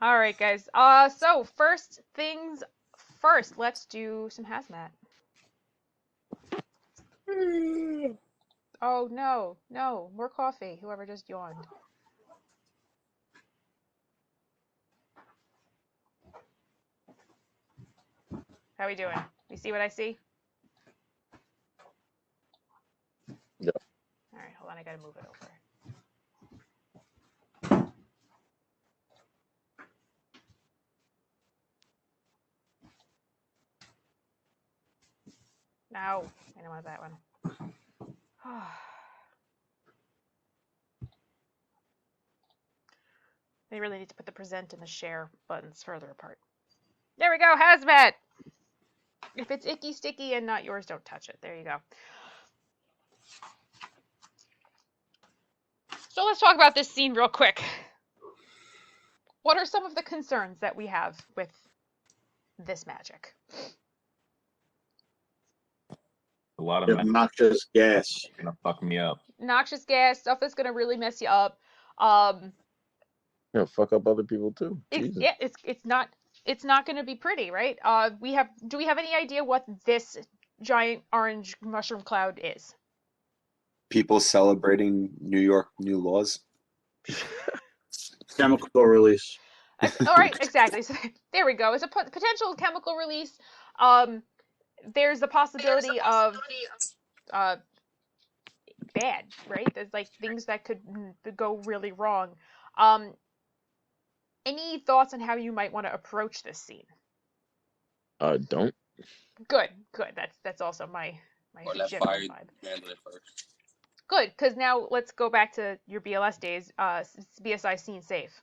All right, guys. So first things first, let's do some hazmat. Oh no, no, more coffee. Whoever just yawned. How we doing? You see what I see? Yeah. All right, hold on. I gotta move it over. No, I don't want that one. They really need to put the present and the share buttons further apart. There we go, hazmat. If it's icky, sticky, and not yours, don't touch it. There you go. So let's talk about this scene real quick. What are some of the concerns that we have with this magic? A lot of The noxious gas. gonna fuck me up. Noxious gas, stuff that's gonna really mess you up. Um, Yeah, fuck up other people too. Jesus. it's not gonna be pretty, right? Do we have any idea what this giant orange mushroom cloud is? People celebrating New York new laws. Chemical release. All right, exactly. So, there we go. It's a potential chemical release. There's the possibility of bad, right? There's like things that could go really wrong. Any thoughts on how you might want to approach this scene? Don't. Good. That's also my Or let general fire vibe. handle it first. Good, because now let's go back to your BLS days. BSI scene safe.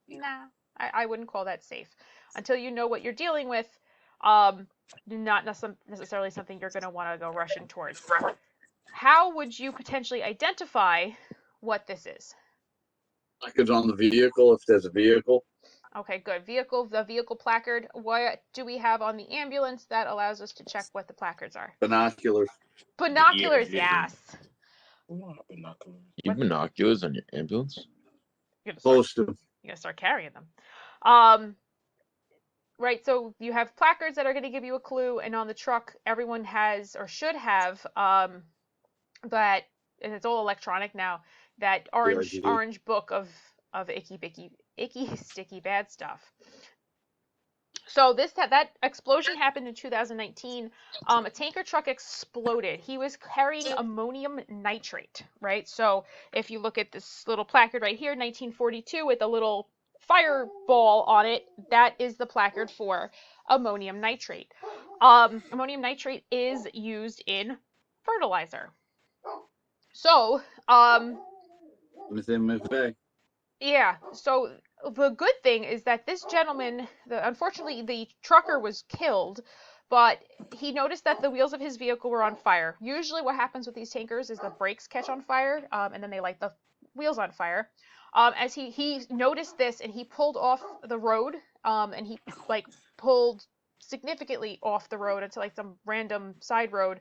Nah, I wouldn't call that safe until you know what you're dealing with. Not necessarily something you're going to want to go rushing towards. How would you potentially identify what this is? Like it's on the vehicle if there's a vehicle. Okay, good. The vehicle placard. What do we have on the ambulance that allows us to check what the placards are? Binoculars. Binoculars, Yeah. yes. You binoculars on your ambulance? You're Supposed to. gonna start carrying them. Right, so you have placards that are going to give you a clue, and on the truck, everyone has or should have that, and it's all electronic now. That orange book of icky sticky bad stuff. So that explosion happened in 2019. A tanker truck exploded. He was carrying ammonium nitrate, right? So if you look at this little placard right here, 1942, with a little fireball on it, that is the placard for ammonium nitrate. Ammonium nitrate is used in fertilizer. So, yeah, so the good thing is that this gentleman, unfortunately, the trucker was killed, but he noticed that the wheels of his vehicle were on fire. Usually what happens with these tankers is the brakes catch on fire, and then they light the wheels on fire. As he noticed this, and he pulled off the road, and he pulled significantly off the road into some random side road,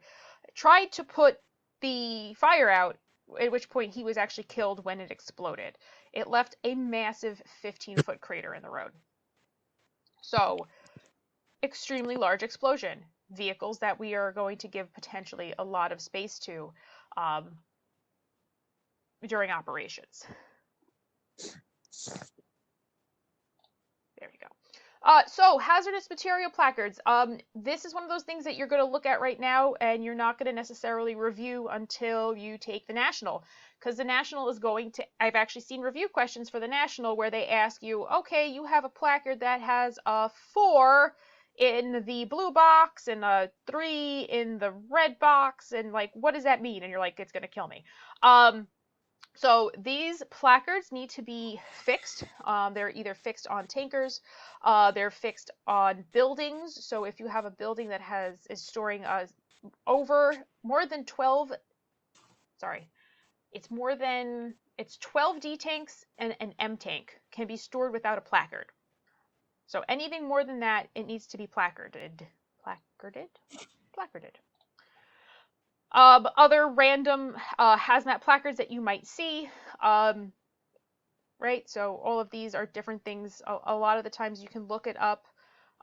tried to put the fire out, at which point he was actually killed when it exploded. It left a massive 15-foot crater in the road. So, extremely large explosion. Vehicles that we are going to give potentially a lot of space to during operations. There we go. So, hazardous material placards. This is one of those things that you're going to look at right now, and you're not going to necessarily review until you take the national. Because the national is going to, I've actually seen review questions for the national where they ask you, okay, you have a placard that has a 4 in the blue box and a 3 in the red box, and what does that mean? And you're like, it's going to kill me. So these placards need to be fixed. They're either fixed on tankers, they're fixed on buildings. So if you have a building that is storing it's 12 D tanks, and an M tank can be stored without a placard. So anything more than that, it needs to be placarded. Other random hazmat placards that you might see. right? So all of these are different things. A lot of the times you can look it up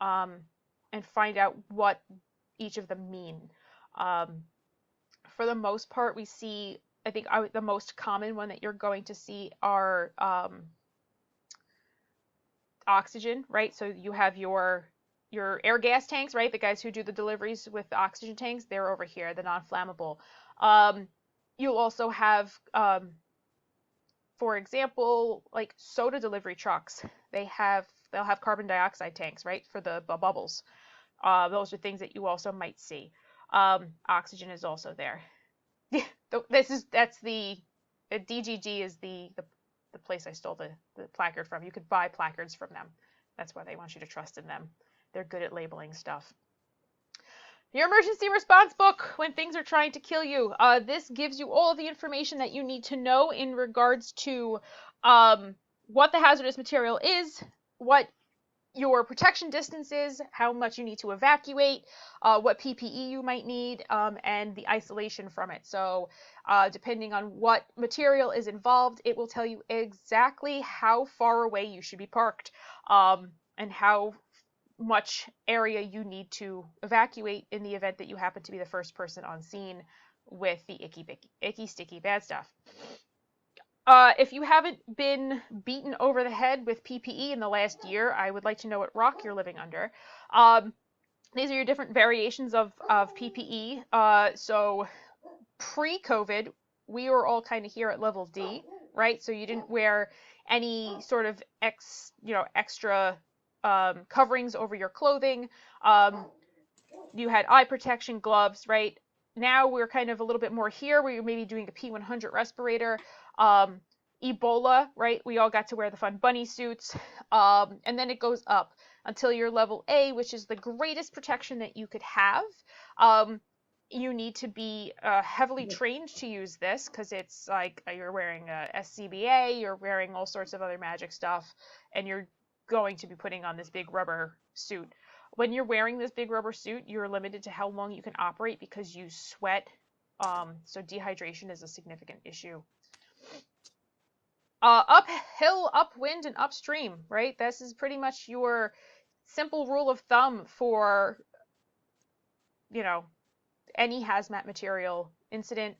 and find out what each of them mean. For the most part, we see, I think the most common one that you're going to see are oxygen, right? So you have your air gas tanks, right? The guys who do the deliveries with the oxygen tanks, they're over here, the non-flammable. You'll also have, for example, like soda delivery trucks. They'll have carbon dioxide tanks, right, for the bubbles. Those are things that you also might see. Oxygen is also there. That's the DGG is the place I stole the placard from. You could buy placards from them. That's why they want you to trust in them. They're good at labeling stuff. Your emergency response book when things are trying to kill you. This gives you all of the information that you need to know in regards to what the hazardous material is, what your protection distance is, how much you need to evacuate, what PPE you might need, and the isolation from it. So depending on what material is involved, it will tell you exactly how far away you should be parked and how much area you need to evacuate in the event that you happen to be the first person on scene with the icky, sticky, bad stuff. If you haven't been beaten over the head with PPE in the last year, I would like to know what rock you're living under. These are your different variations of PPE. So pre-COVID, we were all kind of here at level D, right? So you didn't wear any sort of extra coverings over your clothing. You had eye protection, gloves, right? Now we're kind of a little bit more here where you're maybe doing a P100 respirator. Ebola, right? We all got to wear the fun bunny suits. And then it goes up until you're level A, which is the greatest protection that you could have. You need to be heavily trained to use this because it's like you're wearing a SCBA, you're wearing all sorts of other magic stuff, and you're going to be putting on this big rubber suit. When you're wearing this big rubber suit, you're limited to how long you can operate because you sweat. So dehydration is a significant issue. Uphill, upwind, and upstream, right? This is pretty much your simple rule of thumb for, any hazmat material incident.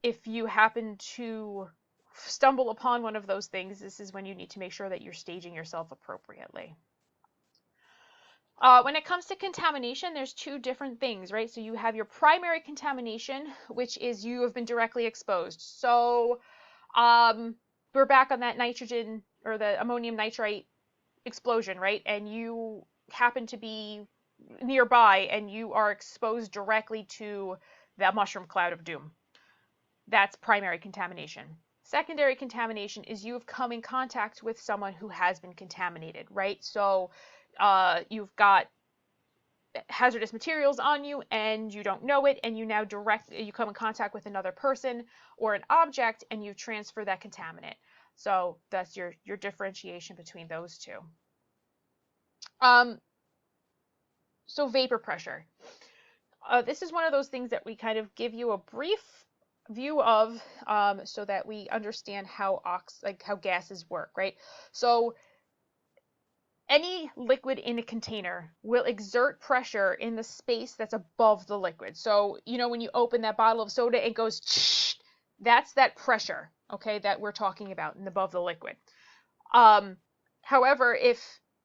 If you happen to stumble upon one of those things, this is when you need to make sure that you're staging yourself appropriately. When it comes to contamination, there's two different things, right? So you have your primary contamination, which is you have been directly exposed. So we're back on that nitrogen or the ammonium nitrate explosion, right? And you happen to be nearby and you are exposed directly to that mushroom cloud of doom. That's primary contamination. Secondary contamination is you've come in contact with someone who has been contaminated, right? So you've got hazardous materials on you and you don't know it, and you come in contact with another person or an object and you transfer that contaminant. So that's your differentiation between those two. So vapor pressure. This is one of those things that we kind of give you a brief view of so that we understand how gases work, right? So any liquid in a container will exert pressure in the space that's above the liquid. So, when you open that bottle of soda, it goes, that's that pressure, okay, that we're talking about and above the liquid. However,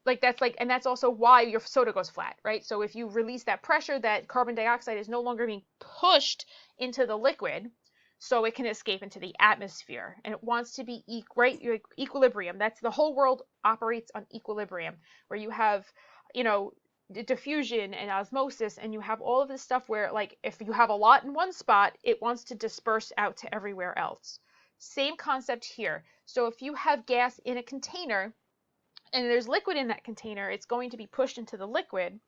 and that's also why your soda goes flat, right? So if you release that pressure, that carbon dioxide is no longer being pushed into the liquid, so it can escape into the atmosphere. And it wants to be equilibrium. That's the whole world operates on equilibrium, where you have, diffusion and osmosis, and you have all of this stuff where, like, if you have a lot in one spot, it wants to disperse out to everywhere else. Same concept here. So if you have gas in a container and there's liquid in that container, it's going to be pushed into the liquid.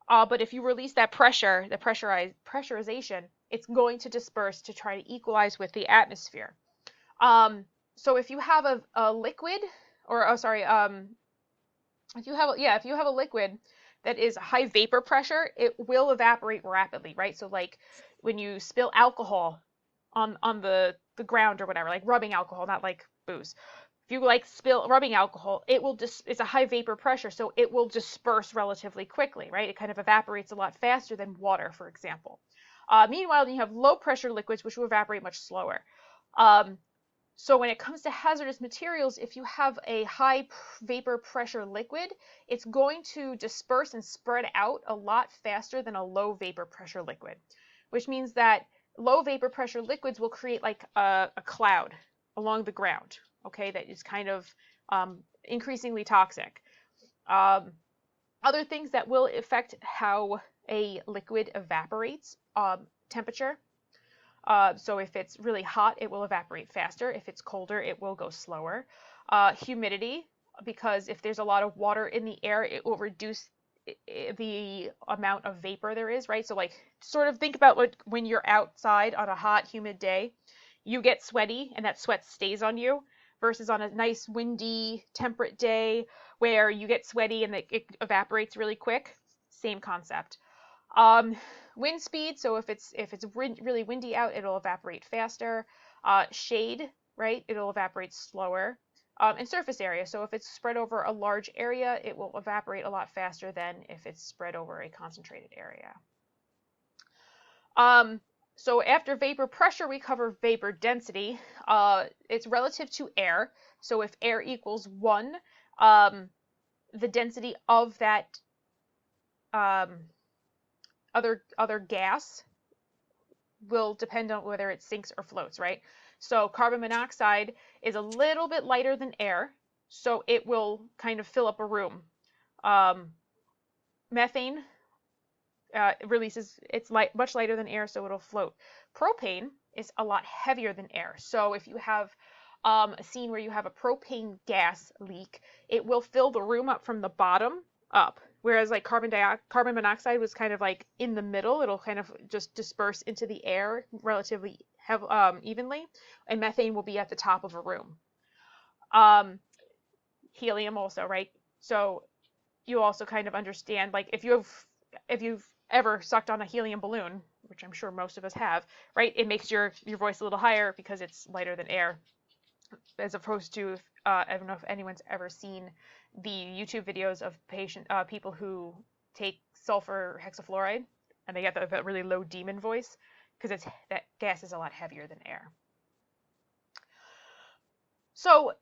But if you release that pressure, the pressurization, it's going to disperse to try to equalize with the atmosphere. So if you have a liquid, if you have a liquid that is high vapor pressure, it will evaporate rapidly, right? So like when you spill alcohol on the ground or whatever, like rubbing alcohol, not like booze. If you like spill rubbing alcohol, it's a high vapor pressure, so it will disperse relatively quickly, right? It kind of evaporates a lot faster than water, for example. Meanwhile, you have low pressure liquids, which will evaporate much slower. So when it comes to hazardous materials, if you have a high vapor pressure liquid, it's going to disperse and spread out a lot faster than a low vapor pressure liquid, which means that low vapor pressure liquids will create like a cloud along the ground, okay, that is kind of increasingly toxic. Other things that will affect how a liquid evaporates, temperature. So if it's really hot, it will evaporate faster. If it's colder, it will go slower. Humidity, because if there's a lot of water in the air, it will reduce the amount of vapor there is, right? So like sort of think about when you're outside on a hot, humid day, you get sweaty and that sweat stays on you versus on a nice, windy, temperate day where you get sweaty and it evaporates really quick. Same concept. Wind speed, so if it's really windy out, it'll evaporate faster. Shade, right, it'll evaporate slower. And surface area, so if it's spread over a large area, it will evaporate a lot faster than if it's spread over a concentrated area. So after vapor pressure, we cover vapor density. It's relative to air, so if air equals 1, the density of that other gas will depend on whether it sinks or floats, right? So carbon monoxide is a little bit lighter than air, so it will kind of fill up a room. Methane releases, it's much lighter than air, so it'll float. Propane is a lot heavier than air, so if you have a scene where you have a propane gas leak, it will fill the room up from the bottom up. Whereas like carbon monoxide was kind of like in the middle, it'll kind of just disperse into the air relatively evenly, and methane will be at the top of a room. Helium also, right? So you also kind of understand, like if you've ever sucked on a helium balloon, which I'm sure most of us have, right? It makes your voice a little higher because it's lighter than air, as opposed to I don't know if anyone's ever seen the YouTube videos of people who take sulfur hexafluoride and they get that really low demon voice because that gas is a lot heavier than air. So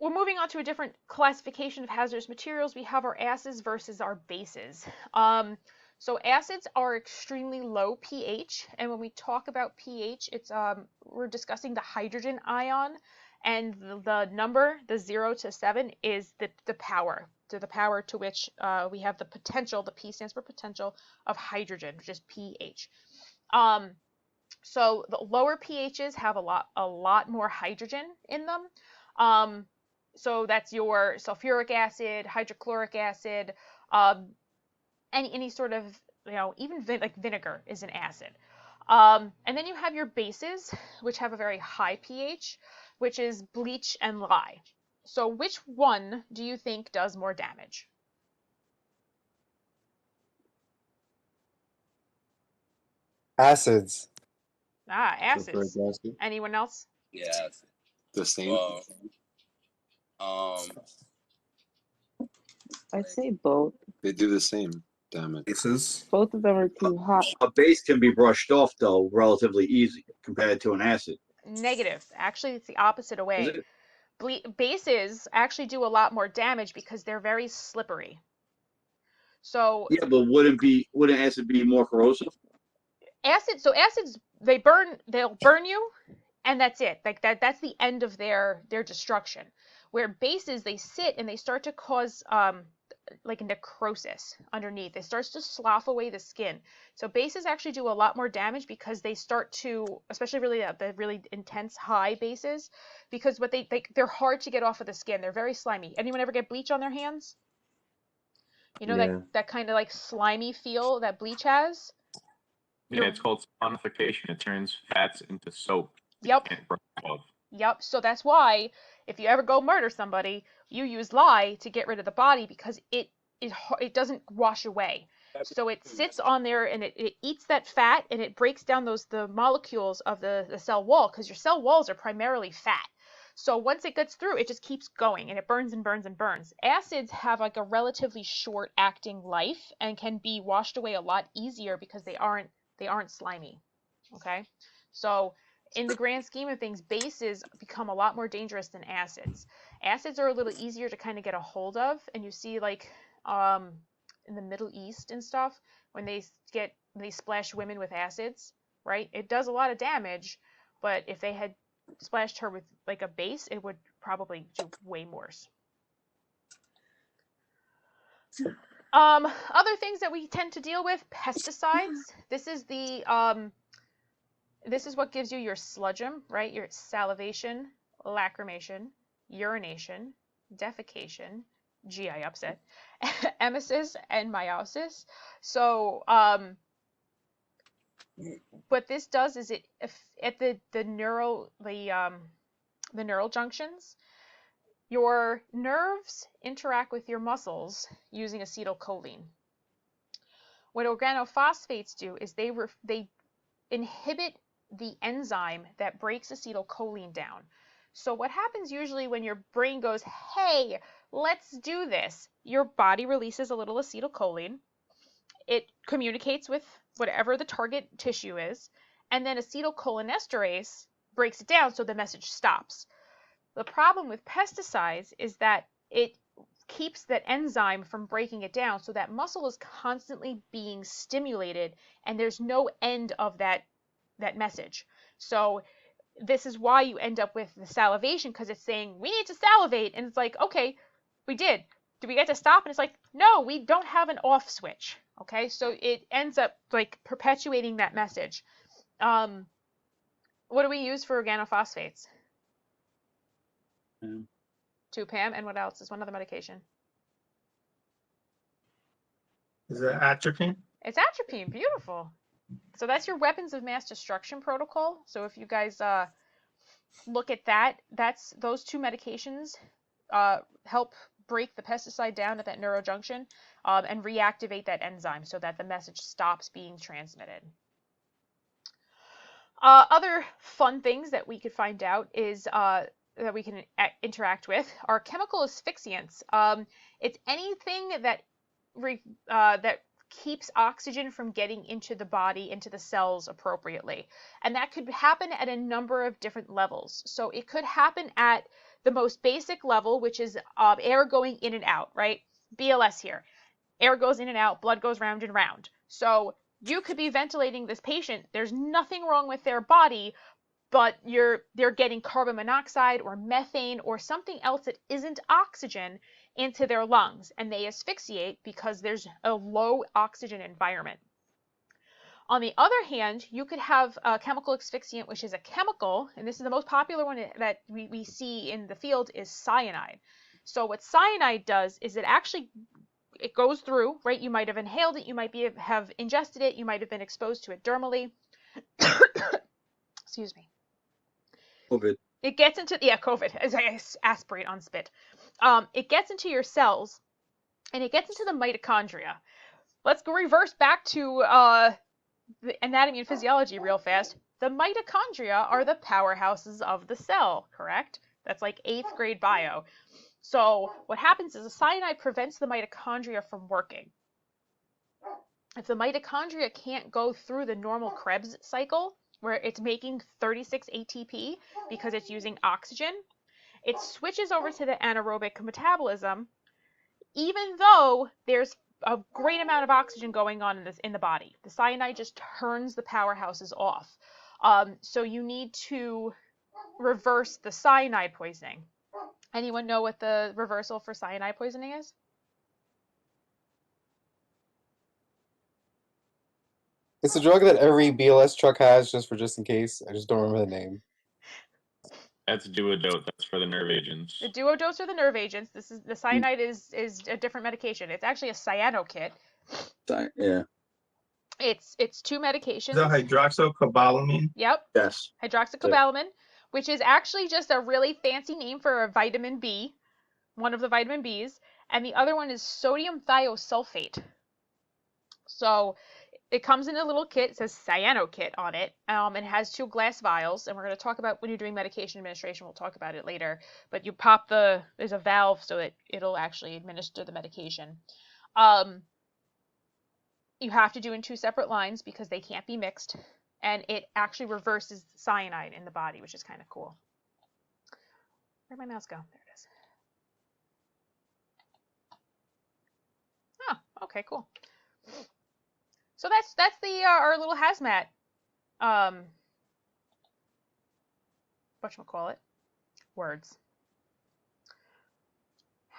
we're moving on to a different classification of hazardous materials. We have our acids versus our bases. So acids are extremely low pH, and when we talk about pH, it's we're discussing the hydrogen ion, and the number, the 0 to 7, is the power, to which we have the potential. The P stands for potential of hydrogen, which is pH. So the lower pHs have a lot more hydrogen in them. So that's your sulfuric acid, hydrochloric acid, any sort of, even like vinegar is an acid. And then you have your bases, which have a very high pH, which is bleach and lye. So which one do you think does more damage? Acids. Acids. Sulfuric acid. Anyone else? Yeah. The same. Well, I'd say both. They do the same damage. Bases. Both of them are too hot. A base can be brushed off though relatively easy compared to an acid. Negative. Actually, it's the opposite Is way. it? Bases actually do a lot more damage because they're very slippery. So Yeah, but wouldn't acid be more corrosive? acids, they'll burn you, and that's it. Like that's the end of their destruction. Where bases, they sit and they start to cause like necrosis underneath. It starts to slough away the skin. So bases actually do a lot more damage because they start to, especially really the really intense high bases, because they're hard to get off of the skin. They're very slimy. Anyone ever get bleach on their hands? Yeah. that kind of like slimy feel that bleach has? Yeah, it's called sonification. It turns fats into soap. Yep. Can't brush it off. Yep. So that's why if you ever go murder somebody, you use lye to get rid of the body because it doesn't wash away. So it sits on there and it eats that fat and it breaks down the molecules of the cell wall, because your cell walls are primarily fat. So once it gets through, it just keeps going and it burns and burns and burns. Acids have like a relatively short acting life and can be washed away a lot easier because they aren't slimy. Okay? So in the grand scheme of things, bases become a lot more dangerous than acids. Acids are a little easier to kind of get a hold of, and you see like in the Middle East and stuff when they splash women with acids, right? It does a lot of damage, but if they had splashed her with like a base, it would probably do way worse. Other things that we tend to deal with, pesticides. This is what gives you your sludgem, right? Your salivation, lacrimation, urination, defecation, GI upset, emesis, and meiosis. So, what this does is at the neural junctions, your nerves interact with your muscles using acetylcholine. What organophosphates do is they inhibit the enzyme that breaks acetylcholine down. So what happens usually when your brain goes, hey, let's do this, your body releases a little acetylcholine. It communicates with whatever the target tissue is, and then acetylcholinesterase breaks it down so the message stops. The problem with pesticides is that it keeps that enzyme from breaking it down, so that muscle is constantly being stimulated and there's no end of that message. So this is why you end up with the salivation, because it's saying we need to salivate, and it's like, okay, we did. Do we get to stop? And it's like, no, we don't have an off switch. Okay, so it ends up like perpetuating that message. What do we use for organophosphates? 2-PAM, and what else? Is one other medication. Is it atropine? It's atropine. Beautiful. So that's your weapons of mass destruction protocol. So if you guys look at that, those two medications help break the pesticide down at that neurojunction and reactivate that enzyme so that the message stops being transmitted. Other fun things that we could find out is that we can interact with are chemical asphyxiants. It's anything that keeps oxygen from getting into the body, into the cells appropriately. And that could happen at a number of different levels. So it could happen at the most basic level, which is air going in and out, right? BLS here. Air goes in and out, blood goes round and round. So you could be ventilating this patient. There's nothing wrong with their body, but they're getting carbon monoxide or methane or something else that isn't oxygen into their lungs, and they asphyxiate because there's a low oxygen environment. On the other hand, you could have a chemical asphyxiant, which is a chemical, and this is the most popular one that we see in the field, is cyanide. So what cyanide does is it goes through, right? You might have inhaled it, you might have ingested it, you might have been exposed to it dermally. Excuse me. COVID. It gets into, COVID, as I aspirate on spit. It gets into your cells, and it gets into the mitochondria. Let's go reverse back to the anatomy and physiology real fast. The mitochondria are the powerhouses of the cell, correct? That's like 8th grade bio. So what happens is a cyanide prevents the mitochondria from working. If the mitochondria can't go through the normal Krebs cycle, where it's making 36 ATP because it's using oxygen, it switches over to the anaerobic metabolism, even though there's a great amount of oxygen going on in the body. The cyanide just turns the powerhouses off. So you need to reverse the cyanide poisoning. Anyone know what the reversal for cyanide poisoning is? It's a drug that every BLS truck has just in case. I just don't remember the name. That's duodote. That's for the nerve agents. The duodose are the nerve agents. The cyanide is a different medication. It's actually a cyanokit. Yeah. It's two medications. Is that hydroxycobalamin? Yep. Yes. Hydroxycobalamin, which is actually just a really fancy name for a vitamin B, one of the vitamin Bs, and the other one is sodium thiosulfate. So it comes in a little kit. It says cyano kit on it. It has 2 glass vials, and we're going to talk about when you're doing medication administration. We'll talk about it later. But you pop there's a valve so that it'll actually administer the medication. You have to do in 2 separate lines because they can't be mixed, and it actually reverses cyanide in the body, which is kind of cool. Where'd my mouse go? There it is. Oh, okay, cool. So that's the our little hazmat whatchamacallit? Words.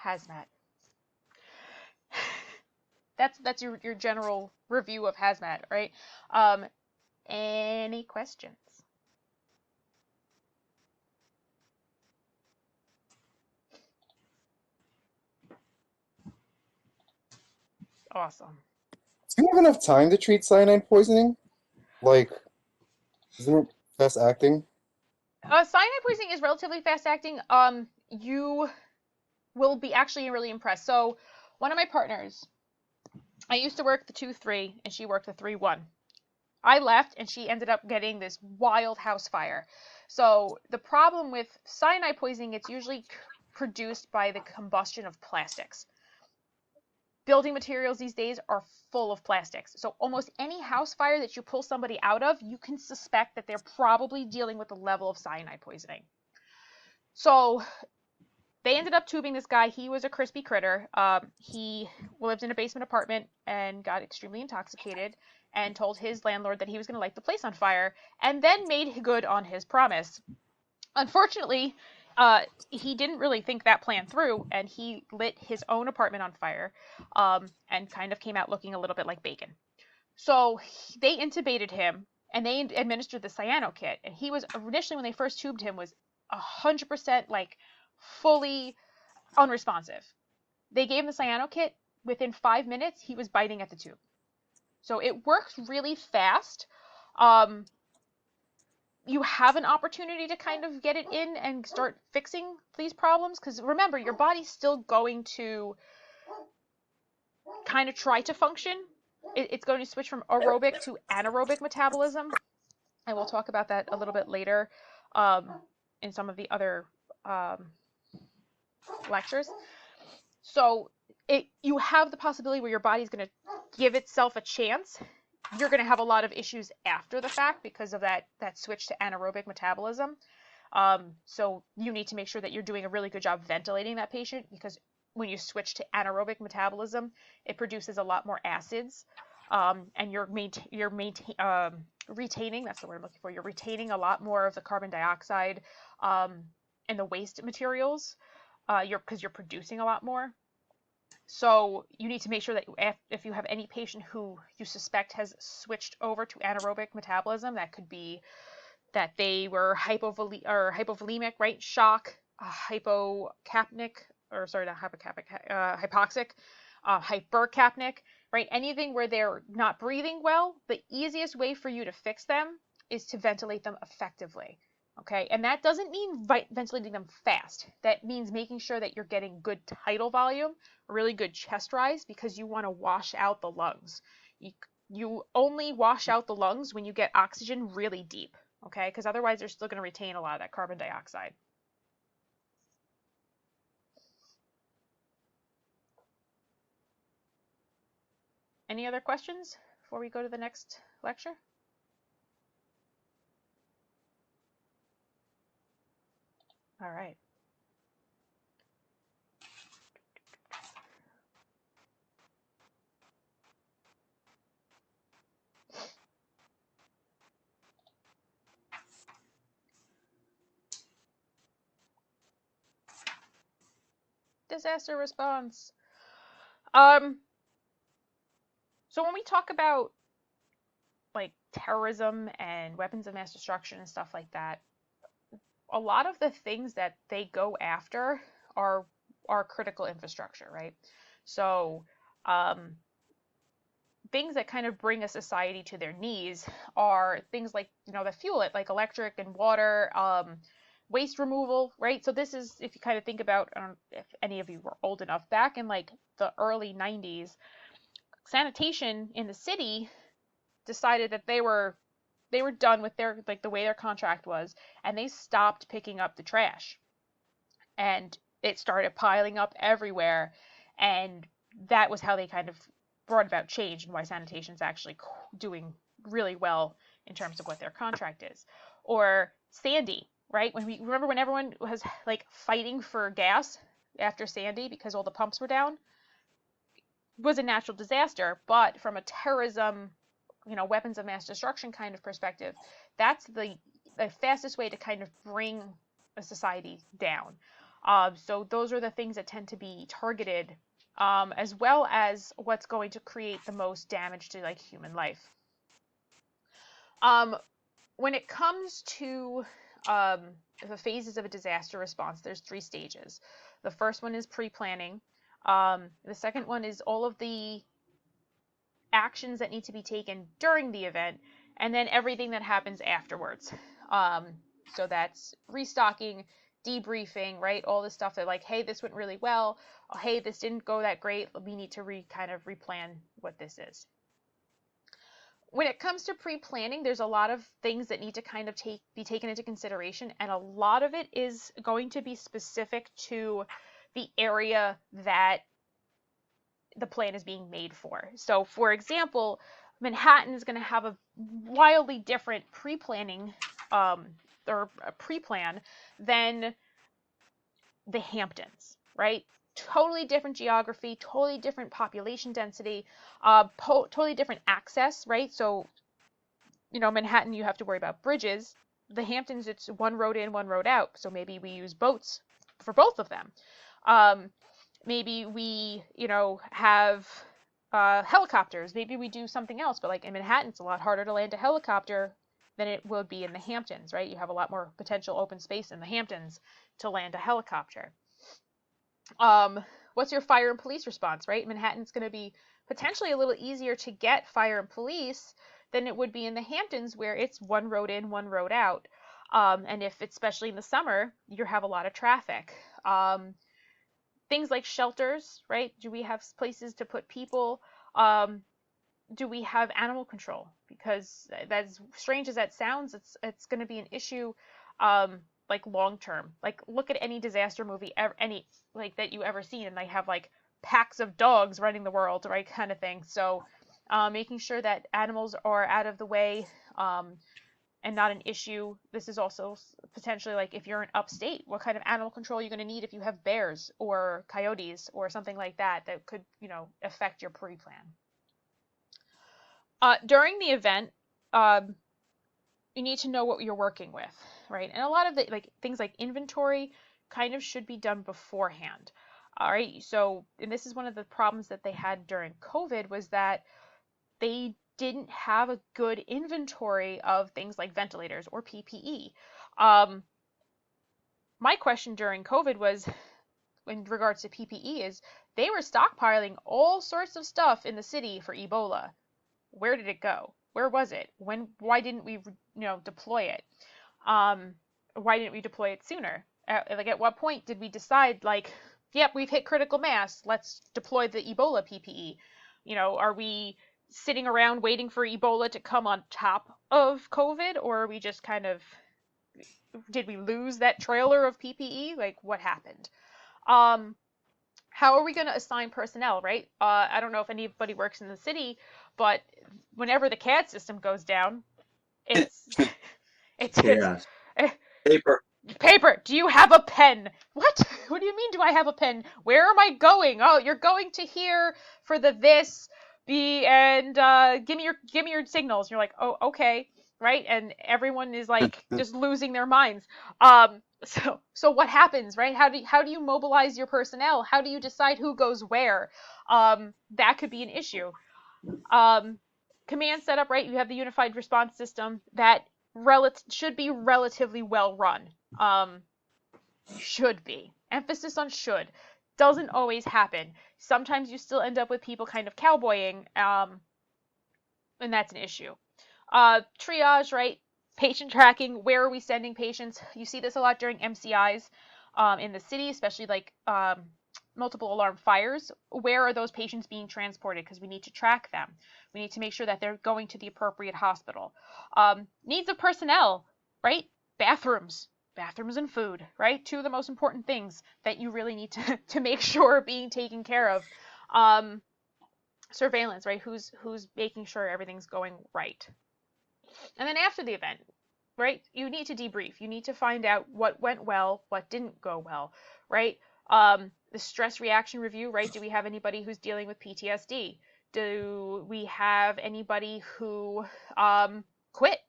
Hazmat. That's your general review of hazmat, right? Any questions? Awesome. Do you have enough time to treat cyanide poisoning? Like, isn't it fast acting? Cyanide poisoning is relatively fast acting. You will be actually really impressed. So, one of my partners, I used to work the 2-3, and she worked the 3-1. I left, and she ended up getting this wild house fire. So, the problem with cyanide poisoning, it's usually produced by the combustion of plastics. Building materials these days are full of plastics. So almost any house fire that you pull somebody out of, you can suspect that they're probably dealing with a level of cyanide poisoning. So they ended up tubing this guy. He was a crispy critter. He lived in a basement apartment and got extremely intoxicated and told his landlord that he was going to light the place on fire and then made good on his promise. Unfortunately, he didn't really think that plan through, and he lit his own apartment on fire, and kind of came out looking a little bit like bacon. So they intubated him, and they administered the cyano kit. And he was initially, when they first tubed him, was 100% like fully unresponsive. They gave him the cyano kit. Within 5 minutes, he was biting at the tube. So it works really fast. You have an opportunity to kind of get it in and start fixing these problems, because remember, your body's still going to kind of try to function. It's going to switch from aerobic to anaerobic metabolism, and we'll talk about that a little bit later in some of the other lectures. So you have the possibility where your body's going to give itself a chance. You're going to have a lot of issues after the fact because of that switch to anaerobic metabolism. So you need to make sure that you're doing a really good job ventilating that patient, because when you switch to anaerobic metabolism, it produces a lot more acids, and you're retaining, that's the word I'm looking for, you're retaining a lot more of the carbon dioxide and the waste materials, because you're producing a lot more. So you need to make sure that if you have any patient who you suspect has switched over to anaerobic metabolism, that could be that they were hypovolemic, right? Shock, hypocapnic, or sorry, not hypocapnic, hypoxic, hypercapnic, right? Anything where they're not breathing well, the easiest way for you to fix them is to ventilate them effectively. Okay, and that doesn't mean ventilating them fast. That means making sure that you're getting good tidal volume, really good chest rise, because you want to wash out the lungs. You only wash out the lungs when you get oxygen really deep, okay? Because otherwise they're still going to retain a lot of that carbon dioxide. Any other questions before we go to the next lecture? All right. Disaster response. So when we talk about like terrorism and weapons of mass destruction and stuff like that, a lot of the things that they go after are critical infrastructure, right? So things that kind of bring a society to their knees are things like, that fuel it, like electric and water, waste removal, right? So this is, if you kind of think about, I don't know if any of you were old enough, back in like the early 90s, sanitation in the city decided that they were done with their like the way their contract was, and they stopped picking up the trash, and it started piling up everywhere, and that was how they kind of brought about change and why sanitation's actually doing really well in terms of what their contract is. Or Sandy, right? When we remember when everyone was like fighting for gas after Sandy because all the pumps were down, it was a natural disaster, but from a terrorism, weapons of mass destruction kind of perspective, that's the fastest way to kind of bring a society down. So those are the things that tend to be targeted, as well as what's going to create the most damage to like human life. When it comes to the phases of a disaster response, there's 3 stages. The first one is pre-planning. The second one is all of the actions that need to be taken during the event, and then everything that happens afterwards. So that's restocking, debriefing, right? All the stuff that like, hey, this went really well. Oh, hey, this didn't go that great. We need to kind of replan what this is. When it comes to pre-planning, there's a lot of things that need to kind of be taken into consideration, and a lot of it is going to be specific to the area that the plan is being made for. So, for example, Manhattan is going to have a wildly different pre-planning or a pre-plan than the Hamptons, right? Totally different geography, totally different population density, totally different access, right? So, Manhattan, you have to worry about bridges. The Hamptons, it's one road in, one road out. So maybe we use boats for both of them. Maybe we, have helicopters. Maybe we do something else. But like in Manhattan, it's a lot harder to land a helicopter than it would be in the Hamptons, right? You have a lot more potential open space in the Hamptons to land a helicopter. What's your fire and police response, right? Manhattan's going to be potentially a little easier to get fire and police than it would be in the Hamptons, where it's one road in, one road out. And if, especially in the summer, you have a lot of traffic. Things like shelters, right? Do we have places to put people? Do we have animal control? Because as strange as that sounds, it's going to be an issue, like long term. Like look at any disaster movie, any like that you ever seen, and they have like packs of dogs running the world, right? Kind of thing. So making sure that animals are out of the way and not an issue. This is also potentially like if you're in upstate, what kind of animal control you're going to need if you have bears or coyotes or something like that could, affect your pre-plan. During the event, you need to know what you're working with, right? And a lot of the things like inventory kind of should be done beforehand. All right. So, and this is one of the problems that they had during COVID was that they didn't have a good inventory of things like ventilators or PPE. My question during COVID was, in regards to PPE, is they were stockpiling all sorts of stuff in the city for Ebola. Where did it go? Where was it? Why didn't we, deploy it? Why didn't we deploy it sooner? At what point did we decide, yep, we've hit critical mass, let's deploy the Ebola PPE? Are we sitting around waiting for Ebola to come on top of COVID, or are we just did we lose that trailer of PPE? What happened? How are we going to assign personnel, right? I don't know if anybody works in the city, but whenever the CAD system goes down, it's Yes. Paper. Do you have a pen? What? What do you mean? Do I have a pen? Where am I going? Oh, you're going to here for the this, and give me your signals. You're like, oh, okay, right? And everyone is just losing their minds. So what happens, right? How do you mobilize your personnel? How do you decide who goes where? That could be an issue. Command setup, right? You have the unified response system that should be relatively well run. Should be. Emphasis on should. Doesn't always happen. Sometimes you still end up with people kind of cowboying, and that's an issue. Triage, right? Patient tracking. Where are we sending patients? You see this a lot during MCIs in the city, especially multiple alarm fires, where are those patients being transported? Because we need to track them. We need to make sure that they're going to the appropriate hospital. Needs of personnel, right? Bathrooms and food, right? Two of the most important things that you really need to make sure are being taken care of. Surveillance, right? Who's making sure everything's going right. And then after the event, right? You need to debrief. You need to find out what went well, what didn't go well, right? The stress reaction review, right? Do we have anybody who's dealing with PTSD? Do we have anybody who quit,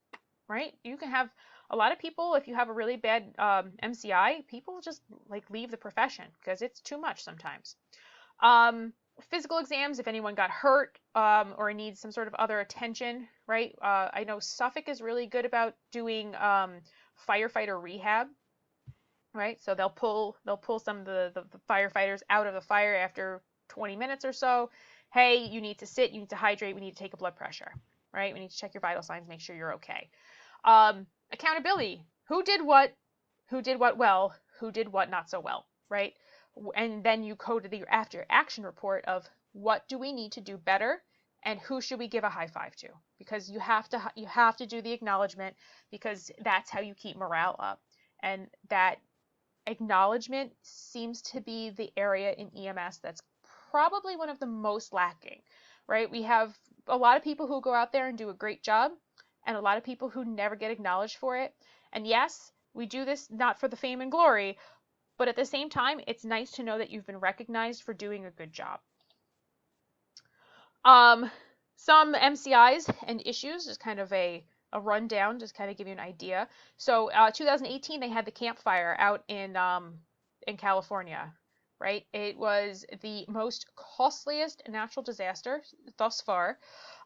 right? You can have a lot of people, if you have a really bad MCI, people just like leave the profession because it's too much sometimes. Physical exams, if anyone got hurt or needs some sort of other attention, right? I know Suffolk is really good about doing firefighter rehab, right? So they'll pull some of the firefighters out of the fire after 20 minutes or so. Hey, you need to sit, you need to hydrate, we need to take a blood pressure, right? We need to check your vital signs, make sure you're okay. Accountability. Who did what well, who did what not so well, right? And then you go to the after action report of what do we need to do better and who should we give a high five to, because you have to do the acknowledgement, because that's how you keep morale up. And that acknowledgement seems to be the area in EMS that's probably one of the most lacking, right? We have a lot of people who go out there and do a great job and a lot of people who never get acknowledged for it. And yes, we do this not for the fame and glory, but at the same time, it's nice to know that you've been recognized for doing a good job. Some MCIs and issues, just kind of a rundown, just kind of give you an idea. So 2018, they had the Camp Fire out in California, right? It was the most costliest natural disaster thus far.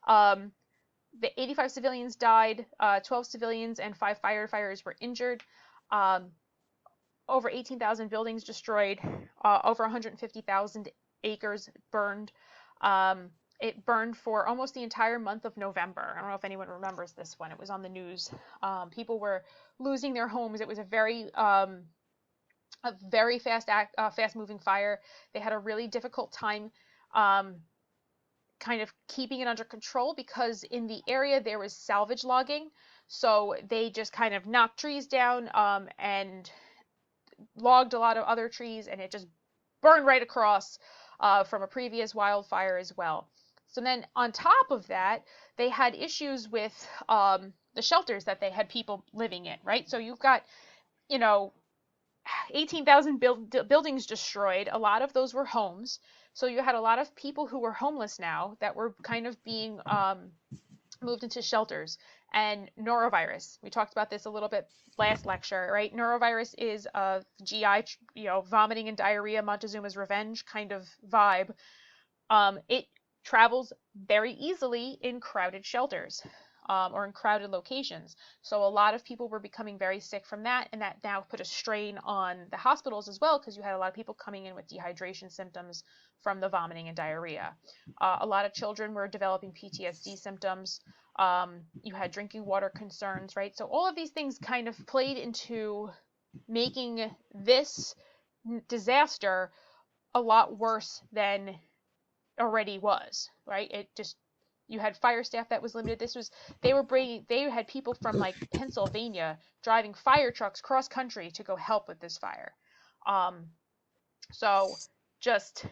The 85 civilians died, 12 civilians and 5 firefighters were injured. Over 18,000 buildings destroyed, over 150,000 acres burned. It burned for almost the entire month of November. I don't know if anyone remembers this one. It was on the news. People were losing their homes. It was a very fast-moving fire. They had a really difficult time kind of keeping it under control, because in the area there was salvage logging. So they just kind of knocked trees down and logged a lot of other trees, and it just burned right across from a previous wildfire as well. So then on top of that, they had issues with the shelters that they had people living in, right? So you've got, 18,000 buildings destroyed. A lot of those were homes. So you had a lot of people who were homeless now that were kind of being moved into shelters. And norovirus, we talked about this a little bit last lecture, right? Norovirus is a GI, vomiting and diarrhea, Montezuma's revenge kind of vibe. It travels very easily in crowded shelters or in crowded locations. So a lot of people were becoming very sick from that, and that now put a strain on the hospitals as well, because you had a lot of people coming in with dehydration symptoms from the vomiting and diarrhea. A lot of children were developing PTSD symptoms. You had drinking water concerns, right? So all of these things kind of played into making this disaster a lot worse than already was, right? You had fire staff that was limited. They had people from like Pennsylvania driving fire trucks cross country to go help with this fire. So just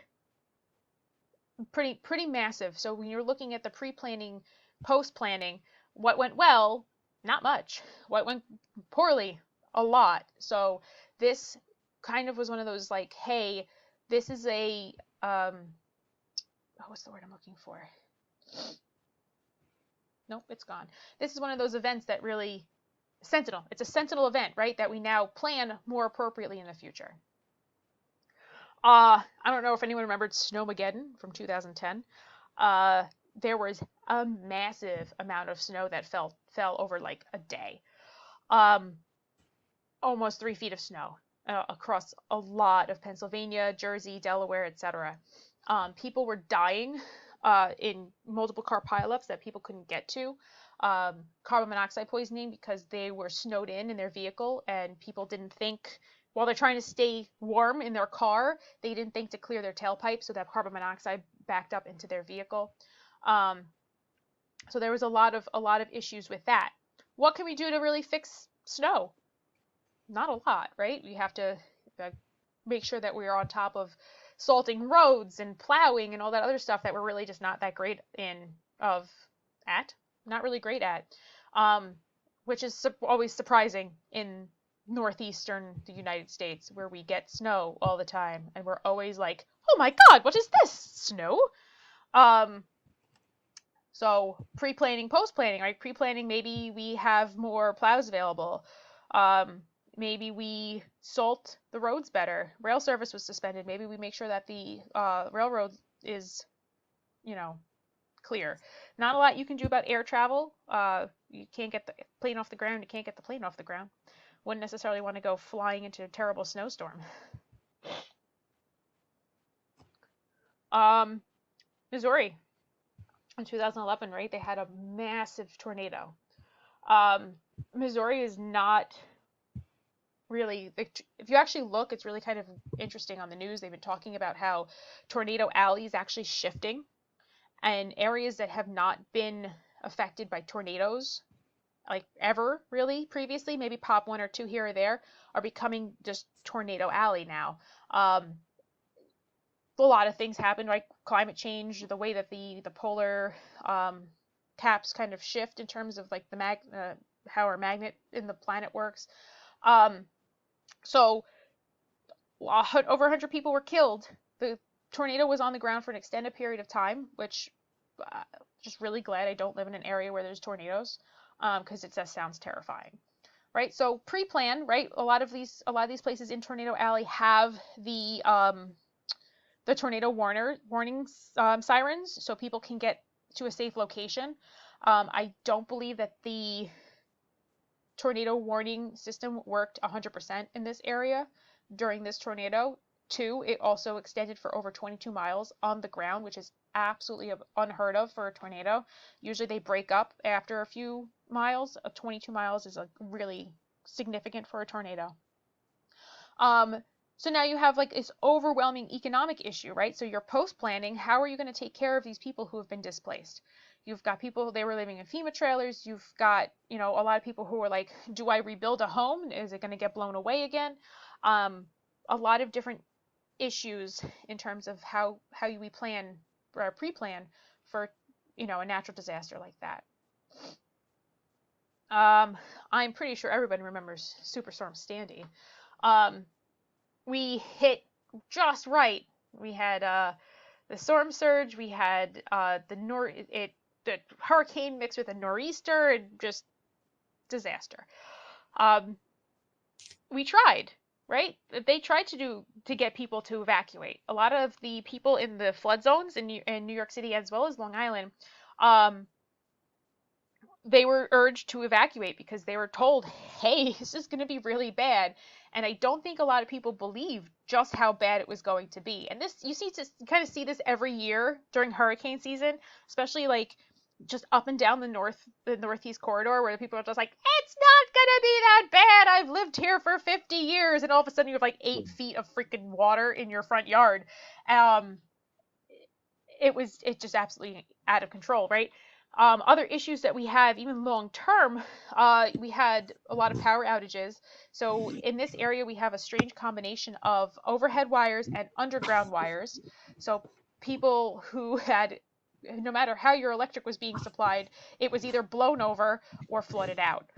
pretty massive. So when you're looking at the pre-planning, post-planning, what went well? Not much. What went poorly? A lot. So this kind of was one of those like, hey, this is a what's the word I'm looking for? Nope, it's gone. This is one of those events that really sentinel. It's a sentinel event, right? That we now plan more appropriately in the future. I don't know if anyone remembered Snowmageddon from 2010. There was a massive amount of snow that fell over like a day. Almost 3 feet of snow across a lot of Pennsylvania, Jersey, Delaware, etc. People were dying in multiple car pileups that people couldn't get to. Carbon monoxide poisoning because they were snowed in their vehicle and people didn't think while they're trying to stay warm in their car, they didn't think to clear their tailpipe, so that carbon monoxide backed up into their vehicle. So there was a lot of issues with that. What can we do to really fix snow? Not a lot, right? We have to make sure that we are on top of salting roads and plowing and all that other stuff that we're really just not that great not really great at, which is always surprising in northeastern the United States, where we get snow all the time and we're always like, oh my god, what is this? Snow? So pre-planning, post-planning, right? Pre-planning, maybe we have more plows available. Maybe we salt the roads better. Rail service was suspended. Maybe we make sure that the railroad is, clear. Not a lot you can do about air travel. You can't get the plane off the ground. You can't get the plane off the ground. Wouldn't necessarily want to go flying into a terrible snowstorm. Missouri in 2011, right? They had a massive tornado. Missouri is not really, if you actually look, it's really kind of interesting on the news. They've been talking about how Tornado Alley is actually shifting, and areas that have not been affected by tornadoes, like ever really previously, maybe pop one or two here or there, are becoming just Tornado Alley now. A lot of things happen, right? Climate change, the way that the polar caps kind of shift in terms of like how our magnet in the planet works. So over 100 people were killed. The tornado was on the ground for an extended period of time, which just really glad I don't live in an area where there's tornadoes, because it just sounds terrifying, right? So pre-plan, right? A lot of these places in Tornado Alley have the tornado warning sirens, so people can get to a safe location. I don't believe that the tornado warning system worked 100% in this area during this tornado. Two, it also extended for over 22 miles on the ground, which is absolutely unheard of for a tornado. Usually they break up after a few miles. 22 miles is really significant for a tornado. So now you have like this overwhelming economic issue, right? So you're post-planning. How are you going to take care of these people who have been displaced? You've got people, they were living in FEMA trailers. You've got, a lot of people who are like, do I rebuild a home? Is it going to get blown away again? A lot of different issues in terms of how we plan or pre-plan for, a natural disaster like that. I'm pretty sure everybody remembers Superstorm Sandy. We hit just right. We had the storm surge. We had the hurricane mixed with a nor'easter, and just disaster. We tried, right? They tried to get people to evacuate. A lot of the people in the flood zones in New York City as well as Long Island, they were urged to evacuate because they were told, hey, this is going to be really bad. And I don't think a lot of people believed just how bad it was going to be. And you kind of see this every year during hurricane season, especially like just up and down the northeast corridor, where the people are just like, it's not gonna be that bad. I've lived here for 50 years, and all of a sudden you have like 8 feet of freaking water in your front yard. It just absolutely out of control, right? Other issues that we have, even long term, we had a lot of power outages. So in this area, we have a strange combination of overhead wires and underground wires. So people who had, no matter how your electric was being supplied, it was either blown over or flooded out.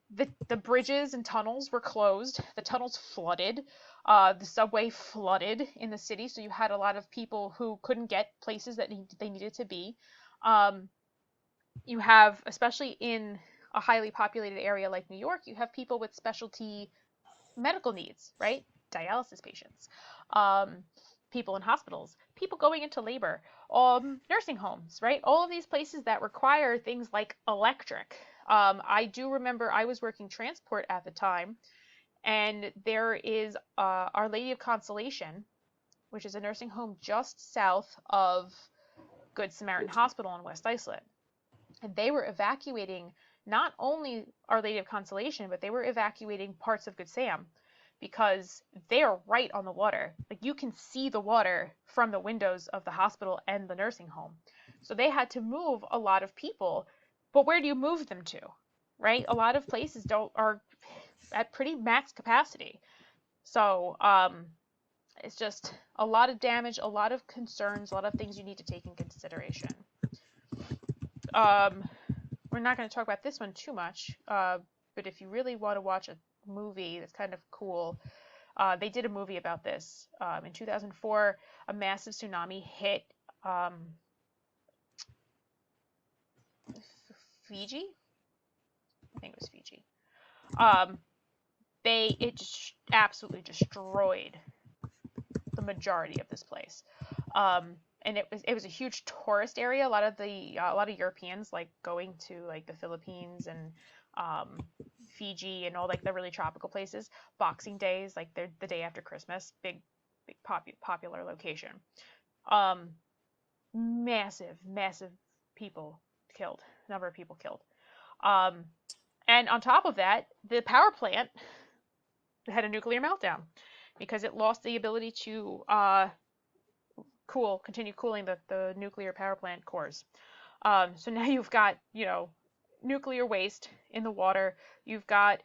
The bridges and tunnels were closed. The tunnels flooded. The subway flooded in the city. So you had a lot of people who couldn't get places that they needed to be. You have, especially in a highly populated area like New York, you have people with specialty medical needs, right? Dialysis patients, people in hospitals, people going into labor, nursing homes, right? All of these places that require things like electric. I do remember I was working transport at the time, and there is Our Lady of Consolation, which is a nursing home just south of Good Samaritan Hospital in West Islip. And they were evacuating not only Our Lady of Consolation, but they were evacuating parts of Good Sam because they are right on the water. Like, you can see the water from the windows of the hospital and the nursing home. So they had to move a lot of people. But where do you move them to? Right? A lot of places are at pretty max capacity. So it's just a lot of damage, a lot of concerns, a lot of things you need to take in consideration. We're not going to talk about this one too much, but if you really want to watch a movie that's kind of cool, they did a movie about this. In 2004, a massive tsunami hit Fiji? I think it was Fiji. It just absolutely destroyed the majority of this place. And it was a huge tourist area. A lot of Europeans like going to like the Philippines and Fiji and all like the really tropical places. Boxing Day is like the day after Christmas. Big popular location. Massive number of people killed. And on top of that, the power plant had a nuclear meltdown because it lost the ability to continue cooling the nuclear power plant cores. So now you've got, nuclear waste in the water. You've got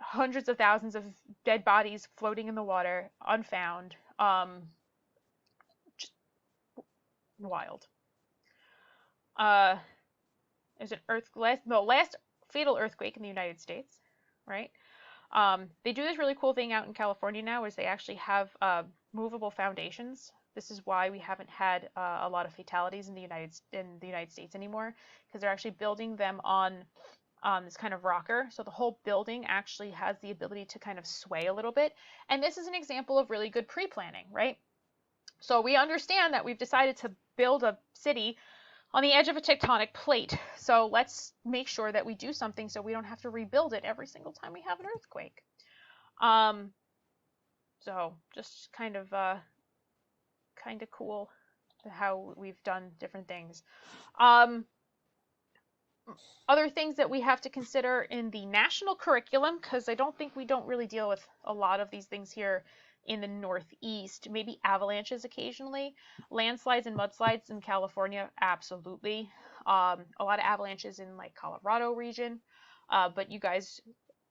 hundreds of thousands of dead bodies floating in the water, unfound. Just wild. There's last fatal earthquake in the United States, right? They do this really cool thing out in California now, is they actually have movable foundations. This is why we haven't had a lot of fatalities in the United States anymore, because they're actually building them on this kind of rocker. So the whole building actually has the ability to kind of sway a little bit. And this is an example of really good pre-planning, right? So we understand that we've decided to build a city on the edge of a tectonic plate. So let's make sure that we do something so we don't have to rebuild it every single time we have an earthquake. So just kind of cool how we've done different things. Other things that we have to consider in the national curriculum, because I don't think we don't really deal with a lot of these things here in the Northeast. Maybe avalanches occasionally. Landslides and mudslides in California, absolutely. A lot of avalanches in like Colorado region. But you guys,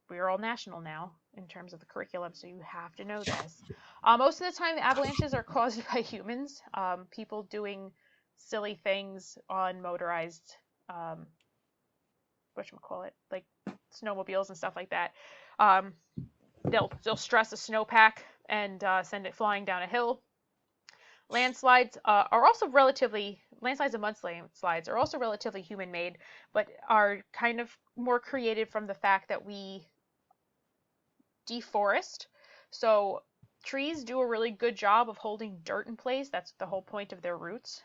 we're all national now in terms of the curriculum, so you have to know this. Most of the time, the avalanches are caused by humans. People doing silly things on motorized, like snowmobiles and stuff like that. They'll stress a snowpack and send it flying down a hill. Landslides and mudslides are also relatively human-made, but are kind of more created from the fact that we deforest. So trees do a really good job of holding dirt in place. That's the whole point of their roots.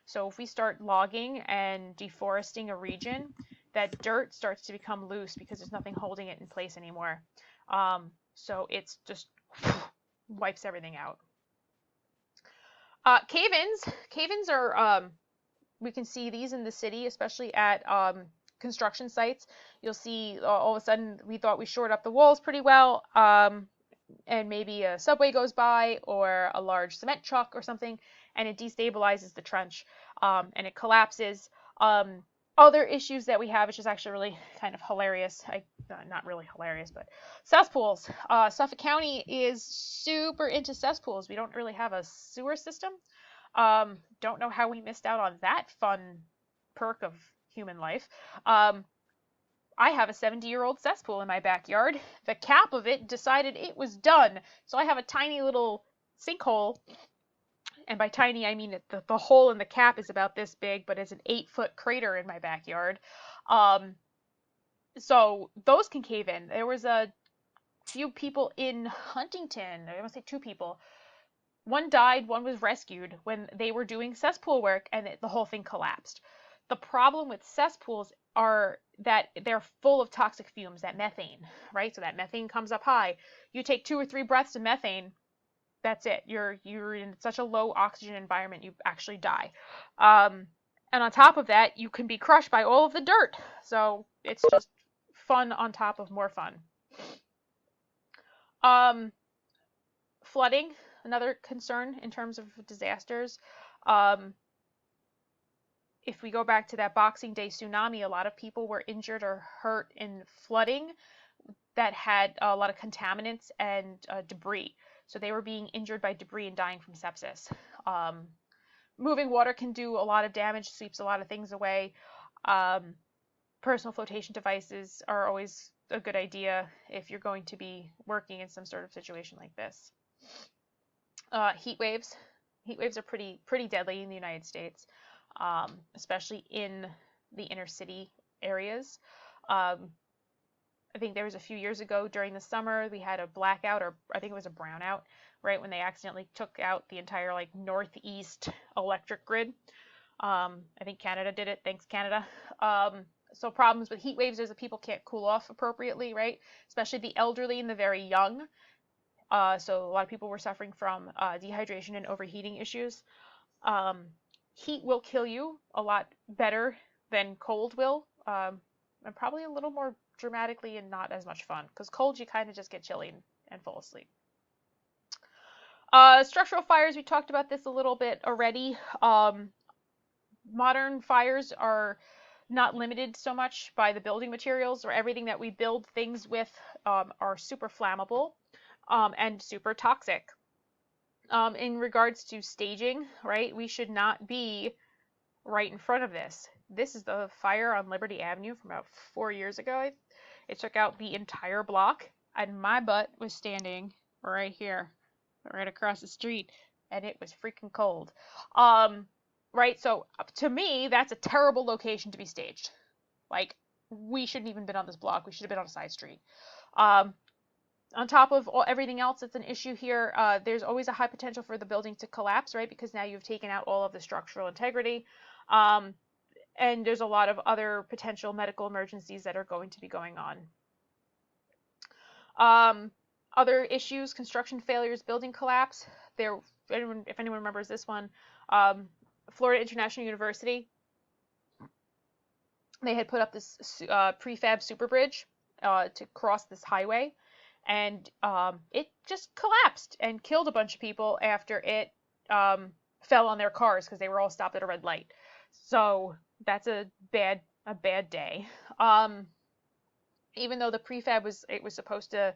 So if we start logging and deforesting a region, that dirt starts to become loose because there's nothing holding it in place anymore. So it's just wipes everything out. Cave-ins are, we can see these in the city, especially at construction sites. You'll see all of a sudden we thought we shored up the walls pretty well, and maybe a subway goes by or a large cement truck or something, and it destabilizes the trench, and it collapses. Other issues that we have, which is actually really kind of hilarious, not really hilarious, but cesspools. Suffolk County is super into cesspools. We don't really have a sewer system. Don't know how we missed out on that fun perk of human life. I have a 70-year-old cesspool in my backyard. The cap of it decided it was done. So I have a tiny little sinkhole. And by tiny, I mean the hole in the cap is about this big, but it's an 8-foot crater in my backyard. So those can cave in. There was a few people in Huntington. I want to say 2 people. One died, one was rescued when they were doing cesspool work, and the whole thing collapsed. The problem with cesspools are that they're full of toxic fumes, that methane, right? So that methane comes up high. You take 2 or 3 breaths of methane, that's it. You're in such a low oxygen environment, you actually die. And on top of that, you can be crushed by all of the dirt. So it's just fun on top of more fun. Um, Flooding, another concern in terms of disasters. Um, if we go back to that Boxing Day tsunami, a lot of people were injured or hurt in flooding that had a lot of contaminants and debris. So they were being injured by debris and dying from sepsis. Moving water can do a lot of damage, sweeps a lot of things away. Personal flotation devices are always a good idea if you're going to be working in some sort of situation like this. Heat waves. Heat waves are pretty deadly in the United States, especially in the inner city areas. I think there was a few years ago during the summer we had a blackout, or I think it was a brownout, right when they accidentally took out the entire like northeast electric grid. I think Canada did it. Thanks, Canada. So problems with heat waves is that people can't cool off appropriately, right? Especially the elderly and the very young. So a lot of people were suffering from dehydration and overheating issues. Heat will kill you a lot better than cold will, and probably a little more dramatically and not as much fun, because cold you kind of just get chilly and fall asleep. Structural fires, we talked about this a little bit already. Modern fires are not limited so much by the building materials, or everything that we build things with are super flammable and super toxic. In regards to staging, right, we should not be right in front of this. This is the fire on Liberty Avenue from about 4 years ago. It took out the entire block, and my butt was standing right here, right across the street, and it was freaking cold. Right, so to me, that's a terrible location to be staged. Like, we shouldn't even been on this block. We should have been on a side street. On top of everything else that's an issue here, there's always a high potential for the building to collapse, right? Because now you've taken out all of the structural integrity. And there's a lot of other potential medical emergencies that are going to be going on. Other issues, construction failures, building collapse. If anyone remembers this one, Florida International University, they had put up this prefab super bridge to cross this highway, and it just collapsed and killed a bunch of people after it fell on their cars because they were all stopped at a red light. So that's a bad day. Even though the prefab was supposed to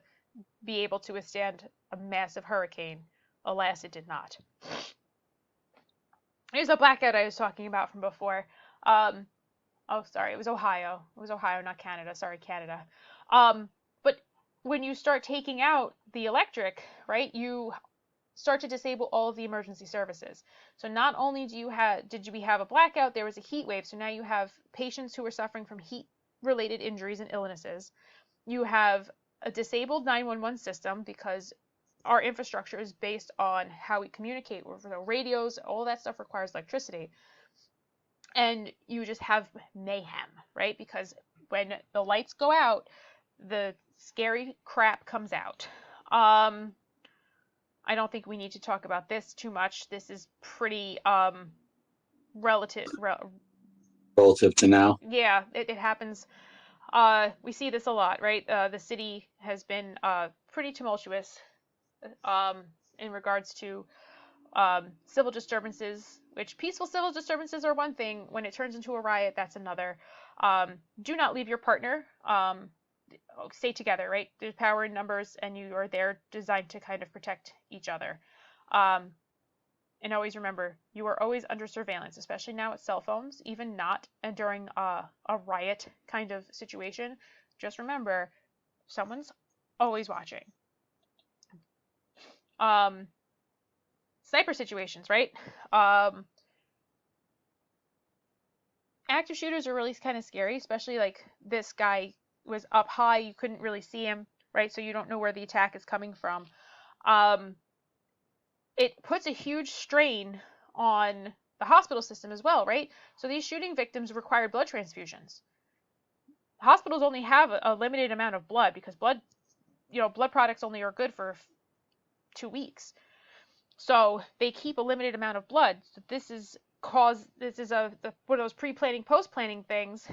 be able to withstand a massive hurricane, alas, it did not. Here's a blackout I was talking about from before. Oh, sorry, it was Ohio. It was Ohio, not Canada. Sorry, Canada. But when you start taking out the electric, right, you start to disable all of the emergency services. So not only did we have a blackout, there was a heat wave. So now you have patients who are suffering from heat-related injuries and illnesses. You have a disabled 911 system because our infrastructure is based on how we communicate with the radios. All that stuff requires electricity. And you just have mayhem, right? Because when the lights go out, the scary crap comes out. I don't think we need to talk about this too much. This is pretty relative Relative to now. Yeah, it happens. We see this a lot, right? The city has been pretty tumultuous in regards to civil disturbances, which peaceful civil disturbances are one thing. When it turns into a riot, that's another. Do not leave your partner. Stay together, right? There's power in numbers, and you are there designed to kind of protect each other. And always remember, you are always under surveillance, especially now with cell phones, even not during a riot kind of situation. Just remember, someone's always watching. Sniper situations, right? Active shooters are really kind of scary, especially like this guy was up high, you couldn't really see him, right? So you don't know where the attack is coming from. It puts a huge strain on the hospital system as well, right? So these shooting victims required blood transfusions. Hospitals only have a limited amount of blood because blood products only are good for 2 weeks. So they keep a limited amount of blood. So this is one of those pre-planning, post-planning things.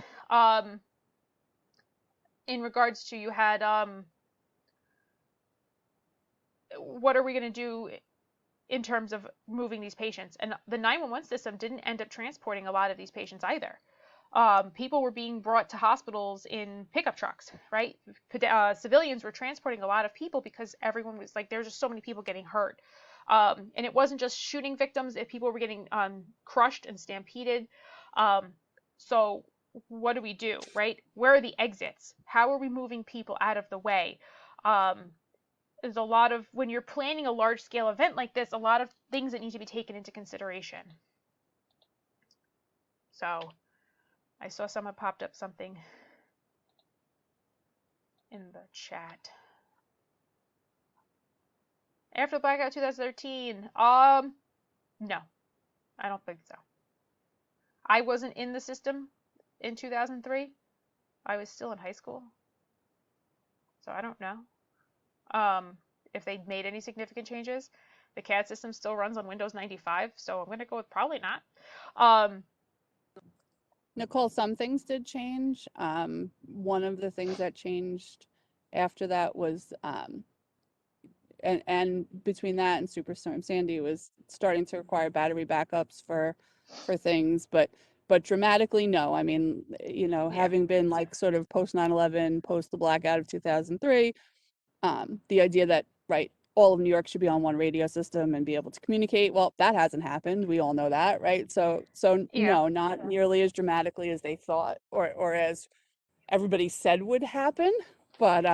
In regards to, you had what are we going to do in terms of moving these patients? And the 911 system didn't end up transporting a lot of these patients either. People were being brought to hospitals in pickup trucks, right? Civilians were transporting a lot of people because everyone was like, there's just so many people getting hurt. And it wasn't just shooting victims, if people were getting crushed and stampeded. So what do we do, right? Where are the exits? How are we moving people out of the way? There's a lot of, when you're planning a large scale event like this, a lot of things that need to be taken into consideration. So I saw someone popped up something in the chat. After the blackout 2013, no, I don't think so. I wasn't in the system in 2003. I was still in high school. So I don't know if they made any significant changes. The CAD system still runs on Windows 95, so I'm going to go with probably not. Nicole, some things did change. One of the things that changed after that was, and between that and Superstorm Sandy, was starting to require battery backups for things, but dramatically no. I mean, you know, Yeah. having been like sort of post 9/11, post the blackout of 2003, the idea that, right, all of New York should be on one radio system and be able to communicate. Well, that hasn't happened. We all know that, right? So Yeah. no, not nearly as dramatically as they thought, or as everybody said would happen. But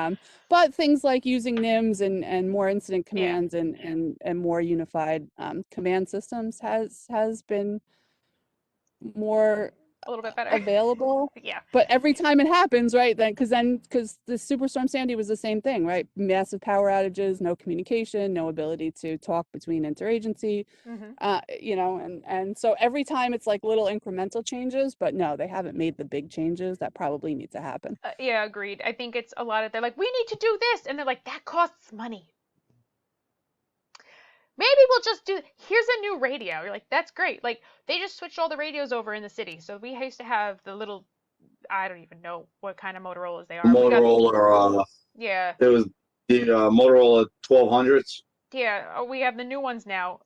things like using NIMS and more incident Yeah. commands and more unified command systems has been more A little bit better. available. Yeah. But every time it happens, right, because the Superstorm Sandy was the same thing, right? Massive power outages, no communication, no ability to talk between interagency, you know, and so every time it's like little incremental changes, but no, they haven't made the big changes that probably need to happen. Yeah, agreed. I think it's a lot of, they're like, we need to do this, and they're like, that costs money. Maybe we'll just do, here's a new radio. You're like, that's great. Like, they just switched all the radios over in the city. So we used to have the little, I don't even know what kind of Motorola's they are. Motorola, Yeah, it was the Motorola 1200s. yeah. We have the new ones now.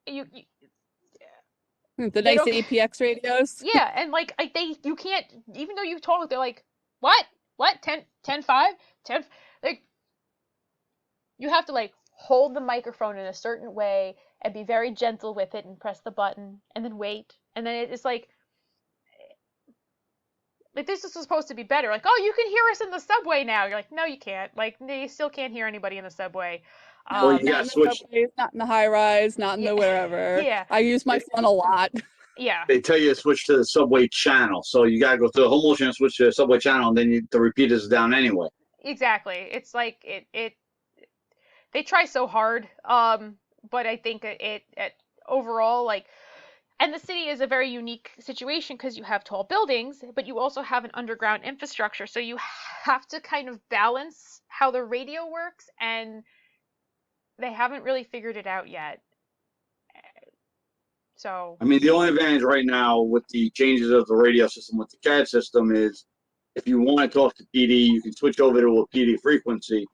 You The they nice don't, APX radios. yeah, and like you can't, even though you told, they're like, what 10.5 10, like, you have to like hold the microphone in a certain way and be very gentle with it and press the button and then wait, and then it's like this is supposed to be better. Like, oh, you can hear us in the subway now. You're like, no, you can't. Like, you still can't hear anybody in the subway. Well, you Not gotta in the switch. subways, not in the high rise, not in Yeah, the wherever. yeah, I use my phone a lot. yeah, They tell you to switch to the subway channel, so you gotta go through the whole motion and switch to the subway channel, and then the repeater is down anyway. exactly. It's like they try so hard. But I think it overall, like, and the city is a very unique situation because you have tall buildings, but you also have an underground infrastructure. So you have to kind of balance how the radio works, and they haven't really figured it out yet. So, I mean, the only advantage right now with the changes of the radio system with the CAD system is if you want to talk to PD, you can switch over to a PD frequency,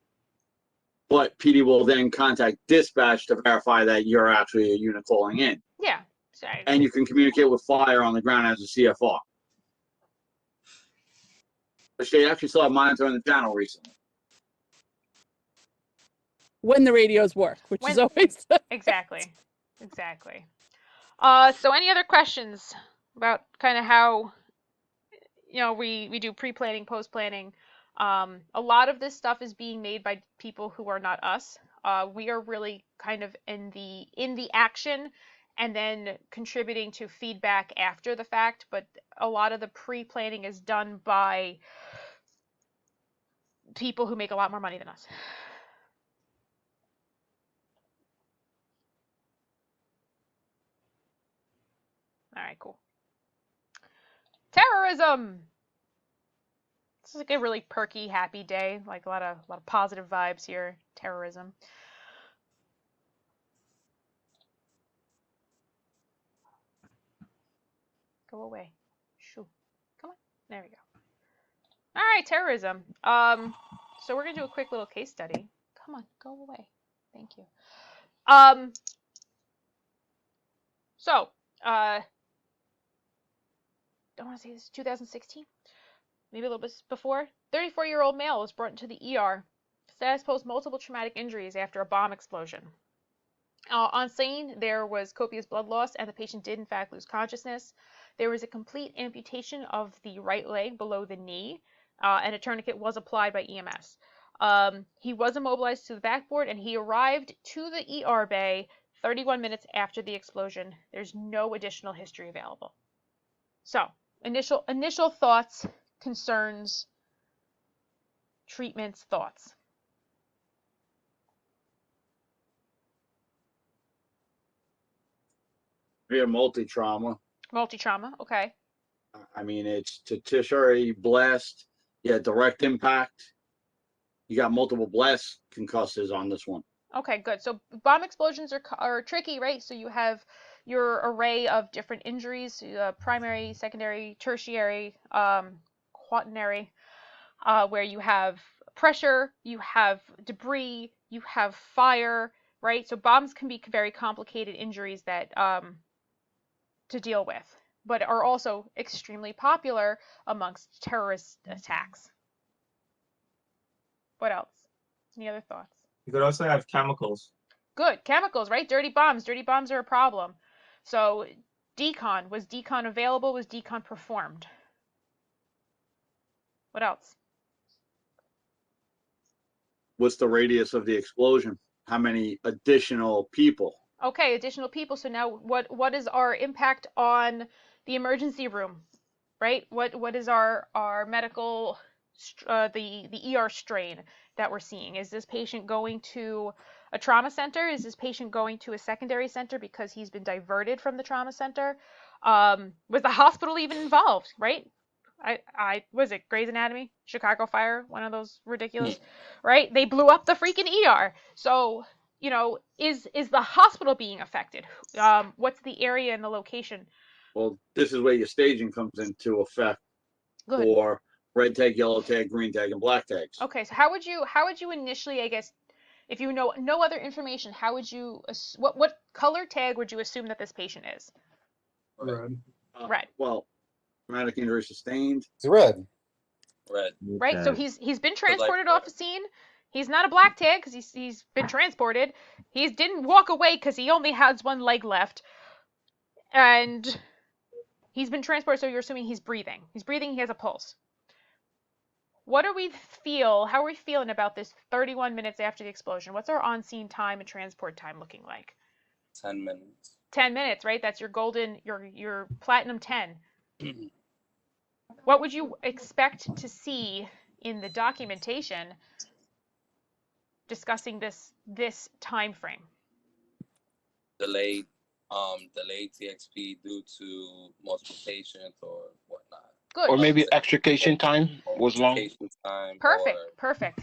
but PD will then contact dispatch to verify that you're actually a unit calling in. yeah. So, And you can communicate with fire on the ground as a CFR. Which they actually started monitoring the channel recently. When the radios work, which is always exactly. So any other questions about kind of how, we do pre-planning, post-planning? A lot of this stuff is being made by people who are not us. We are really kind of in the action and then contributing to feedback after the fact, but a lot of the pre-planning is done by people who make a lot more money than us. All right, cool. Terrorism. This is like a really perky, happy day. Like a lot of positive vibes here. Terrorism. Go away. Shoo. Come on. There we go. All right, terrorism. So we're gonna do a quick little case study. Come come on, go away. Thank you. So, I want to say this is 2016, maybe a little bit before. 34-year-old male was brought into the ER. Status posed multiple traumatic injuries after a bomb explosion. On scene, there was copious blood loss, and the patient did in fact lose consciousness. There was a complete amputation of the right leg below the knee, and a tourniquet was applied by EMS. He was immobilized to the backboard, and he arrived to the ER bay 31 minutes after the explosion. There's no additional history available. So, initial thoughts, concerns, treatments, thoughts. Via multi-trauma. Multi-trauma, okay. I mean, it's tertiary blast. Yeah, direct impact. You got multiple blast concussors on this one. Okay, good. So bomb explosions are tricky, right? So you have your array of different injuries, primary, secondary, tertiary, quaternary, where you have pressure, you have debris, you have fire, right? So bombs can be very complicated injuries that to deal with, but are also extremely popular amongst terrorist attacks. What else? Any other thoughts? You could also have chemicals. Good. Chemicals, right? Dirty bombs. Dirty bombs are a problem. So, decon. Was decon available? Was decon performed? What else? What's the radius of the explosion? How many additional people? Okay, additional people. So now what is our impact on the emergency room, right? What is our medical the ER strain that we're seeing? Is this patient going to a trauma center? Is this patient going to a secondary center because he's been diverted from the trauma center? Was the hospital even involved, right? I was it Grey's Anatomy, Chicago Fire, one of those ridiculous, right? They blew up the freaking ER. So, is the hospital being affected? What's the area and the location? Well, this is where your staging comes into effect. Good. For red tag, yellow tag, green tag, and black tags. Okay, so how would you initially, I guess, if you know no other information, how would you what color tag would you assume that this patient is? Red. Red. Well, traumatic injury sustained. It's red. Red. Right. So he's been transported off the scene. He's not a black tag because he's been transported. He didn't walk away because he only has one leg left, and he's been transported. So you're assuming he's breathing. He's breathing. He has a pulse. How are we feeling about this 31 minutes after the explosion? What's our on-scene time and transport time looking like? 10 minutes. 10 minutes, right? That's your golden, your platinum 10. What would you expect to see in the documentation discussing this time frame? Delayed TXP due to multiple patients or whatnot. Good. Or maybe extrication time was long. Extrication time Perfect.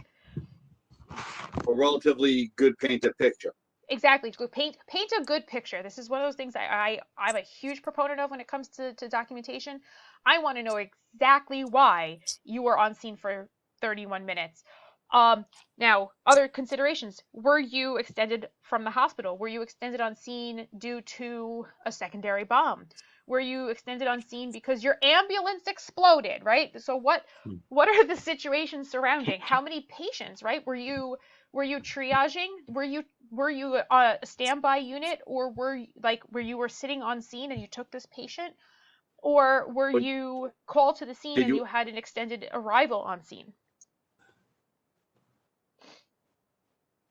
A relatively good painted picture. Exactly. Paint a good picture. This is one of those things I'm a huge proponent of when it comes to documentation. I want to know exactly why you were on scene for 31 minutes. Now, other considerations. Were you extended from the hospital? Were you extended on scene due to a secondary bomb? Were you extended on scene because your ambulance exploded, right? So what are the situations surrounding? How many patients, right? Were you triaging? Were you a standby unit, or were you sitting on scene and you took this patient? Or were you called to the scene and you had an extended arrival on scene?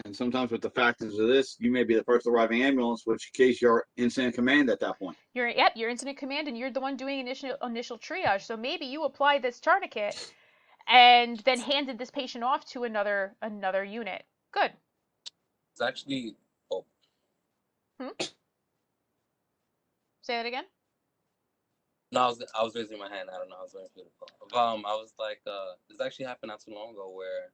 And sometimes with the factors of this, you may be the first arriving ambulance, which case you're incident command at that point. You're incident command, and you're the one doing initial triage. So maybe you applied this tourniquet and then handed this patient off to another unit. Good. It's actually Say that again. No, I was raising my hand. I don't know. I was waiting for the call. I was like, this actually happened not too long ago where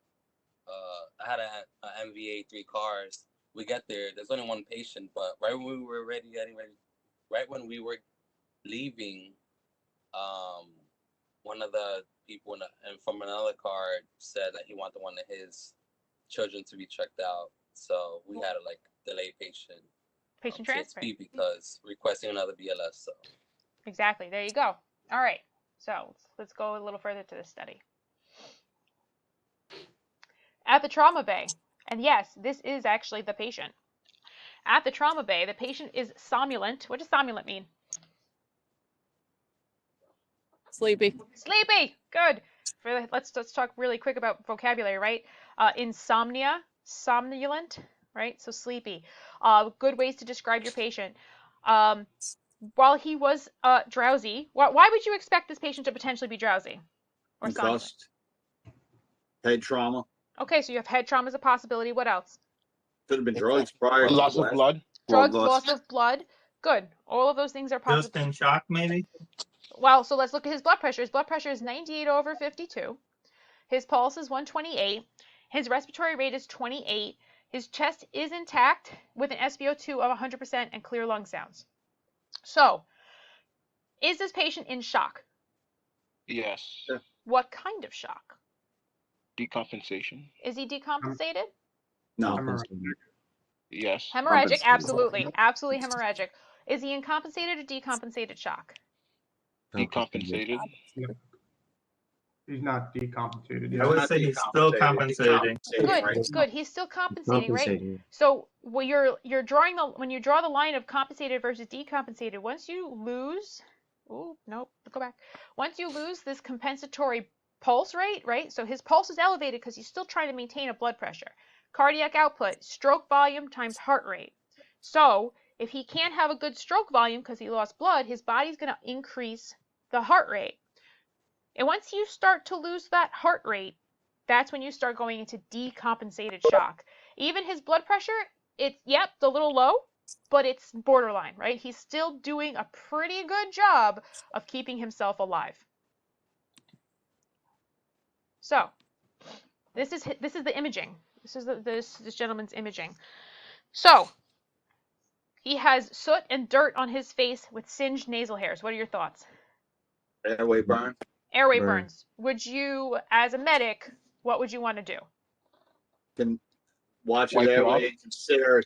I had a MVA 3 cars. We get there. There's only one patient, but right when we were right when we were leaving, one of the people from another car said that he wanted one of his children to be checked out, so we had to like delay Patient transfer. TXP because requesting another BLS. So Exactly. There you go. All right. So let's go a little further to this study. At the trauma bay, and yes, this is actually the patient. At the trauma bay, the patient is somnolent. What does somnolent mean? Sleepy. Sleepy. Good. Let's talk really quick about vocabulary, right? Insomnia, somnolent, right? So sleepy. Good ways to describe your patient. While he was drowsy, why would you expect this patient to potentially be drowsy or somnolent? Concussed. Head trauma. Okay, so you have head trauma as a possibility. What else? Could have been drugs prior to Loss of blast. blood. Drugs, loss. loss of blood. Good. All of those things are Just possible. in shock, maybe? Well, so let's look at his blood pressure. His blood pressure is 98/52. His pulse is 128. His respiratory rate is 28. His chest is intact with an SpO2 of 100% and clear lung sounds. So, is this patient in shock? Yes. Yeah. What kind of shock? Decompensation. Is he decompensated? No. Yes. Hemorrhagic, Compensated. absolutely. Absolutely hemorrhagic. Is he in compensated or decompensated shock? Decompensated. He's not decompensated. I would say he's still compensating. Good, Right. good. He's still compensating, right? So when you're drawing when you draw the line of compensated versus decompensated, once you lose, oh nope, go back. Once you lose this compensatory pulse rate, right? So his pulse is elevated because he's still trying to maintain a blood pressure. Cardiac output, stroke volume times heart rate. So if he can't have a good stroke volume because he lost blood, his body's going to increase the heart rate. And once you start to lose that heart rate, that's when you start going into decompensated shock. Even his blood pressure, it's a little low, but it's borderline, right? He's still doing a pretty good job of keeping himself alive. So, this is the imaging. This is this gentleman's imaging. So, he has soot and dirt on his face with singed nasal hairs. What are your thoughts? Airway burn. Airway burns. Would you, as a medic, what would you want to do? Can watch his Wipe it airway off. and consider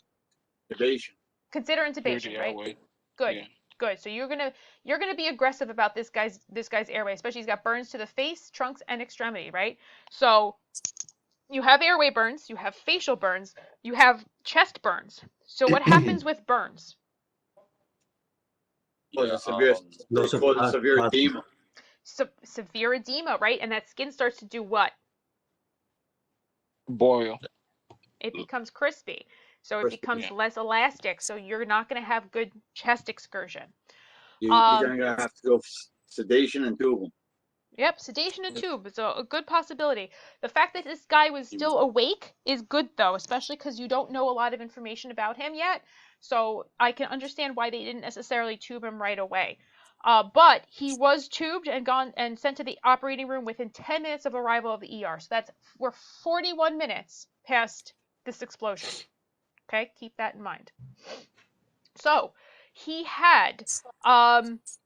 intubation. Consider Clear intubation, the right? airway. Good. Yeah. Good. So you're gonna be aggressive about this guy's airway, especially he's got burns to the face, trunks, and extremity, right? So you have airway burns, you have facial burns, you have chest burns. So what happens with burns? Severe edema. Severe edema, right? And that skin starts to do what? Boil. It becomes crispy. So it Crispy, becomes yeah. less elastic. So you're not going to have good chest excursion. You're gonna have to go sedation and tubal. Yep, sedation and tube is a good possibility. The fact that this guy was still awake is good, though, especially because you don't know a lot of information about him yet. So I can understand why they didn't necessarily tube him right away. But he was tubed and gone and sent to the operating room within 10 minutes of arrival of the ER. So we're 41 minutes past this explosion. Okay, keep that in mind. So he had,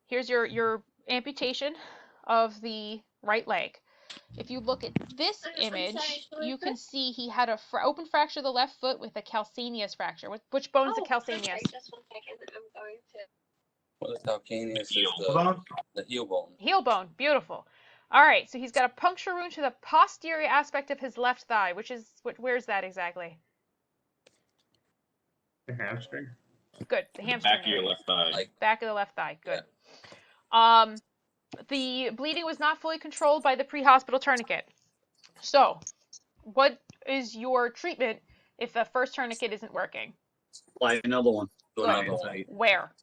here's your amputation of the right leg. If you look at this image, you can see he had a open fracture of the left foot with a calcaneus fracture. Which bone is the calcaneus? well, the calcaneus is the heel bone. Heel bone. Beautiful. All right, so he's got a puncture wound to the posterior aspect of his left thigh, where's that exactly? The hamstring. Good. The hamstring. Back of your left thigh. Back of the left thigh. Good. Yeah. The bleeding was not fully controlled by the pre-hospital tourniquet. So, what is your treatment if the first tourniquet isn't working? Apply another one. Do another one Where?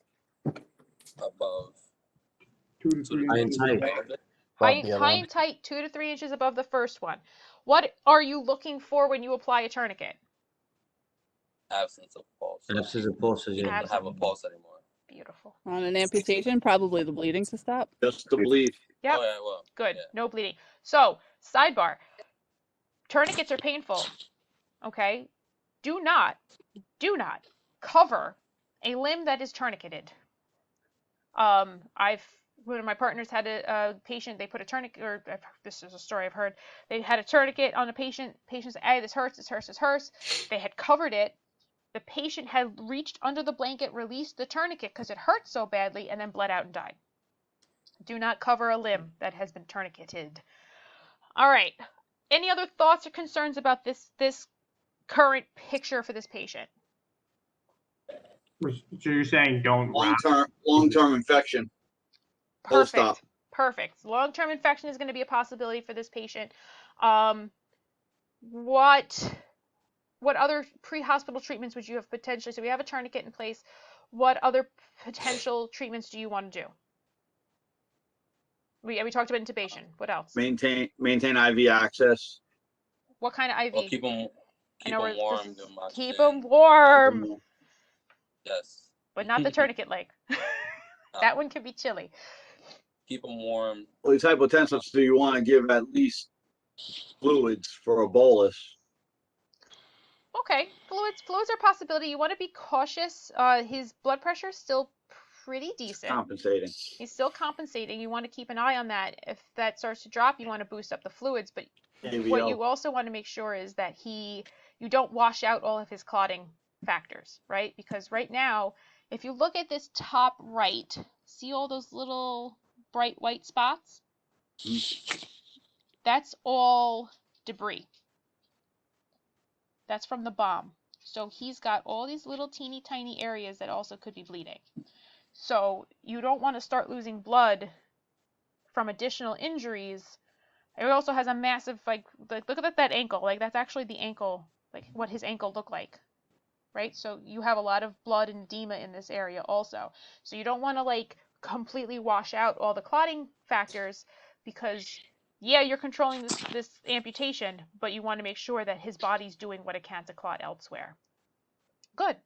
above. 2 to 3 inches. High and tight, 2 to 3 inches above the first one. What are you looking for when you apply a tourniquet? Absence of pulse. Absence of pulse. You don't have a pulse anymore. Beautiful. On an amputation, probably the bleeding to stop. Just to bleed. Yep. Oh, yeah, well, Good. yeah. No bleeding. So, sidebar. Tourniquets are painful. Okay? Do not cover a limb that is tourniqueted. I've One of my partners had a patient, they put a tourniquet, or this is a story I've heard, they had a tourniquet on a patient. Patient said, hey, this hurts, this hurts, this hurts. They had covered it. The patient had reached under the blanket, released the tourniquet because it hurt so badly, and then bled out and died. Do not cover a limb that has been tourniqueted. All right. Any other thoughts or concerns about this current picture for this patient? So you're saying don't wrap? Long-term infection. Full stop. Perfect. Perfect. Long-term infection is going to be a possibility for this patient. What other pre-hospital treatments would you have potentially? So we have a tourniquet in place. What other potential treatments do you want to do? We talked about intubation. What else? Maintain IV access. What kind of IV? Well, keep them warm. Keep them warm. Yes. But not the tourniquet leg. That one can be chilly. Keep them warm. Well, these hypotensives, so you want to give at least fluids for a bolus. Okay, fluids are a possibility. You want to be cautious. His blood pressure is still pretty decent. Compensating. He's still compensating. You want to keep an eye on that. If that starts to drop, you want to boost up the fluids. But what you also want to make sure is that you don't wash out all of his clotting factors, right? Because right now, if you look at this top right, see all those little bright white spots? That's all debris. That's from the bomb. So he's got all these little teeny tiny areas that also could be bleeding. So you don't want to start losing blood from additional injuries. He also has a massive, like look at that ankle. Like that's actually the ankle, like what his ankle looked like, right? So you have a lot of blood and edema in this area also. So you don't want to like completely wash out all the clotting factors because yeah, you're controlling this amputation, but you want to make sure that his body's doing what it can to clot elsewhere. Good.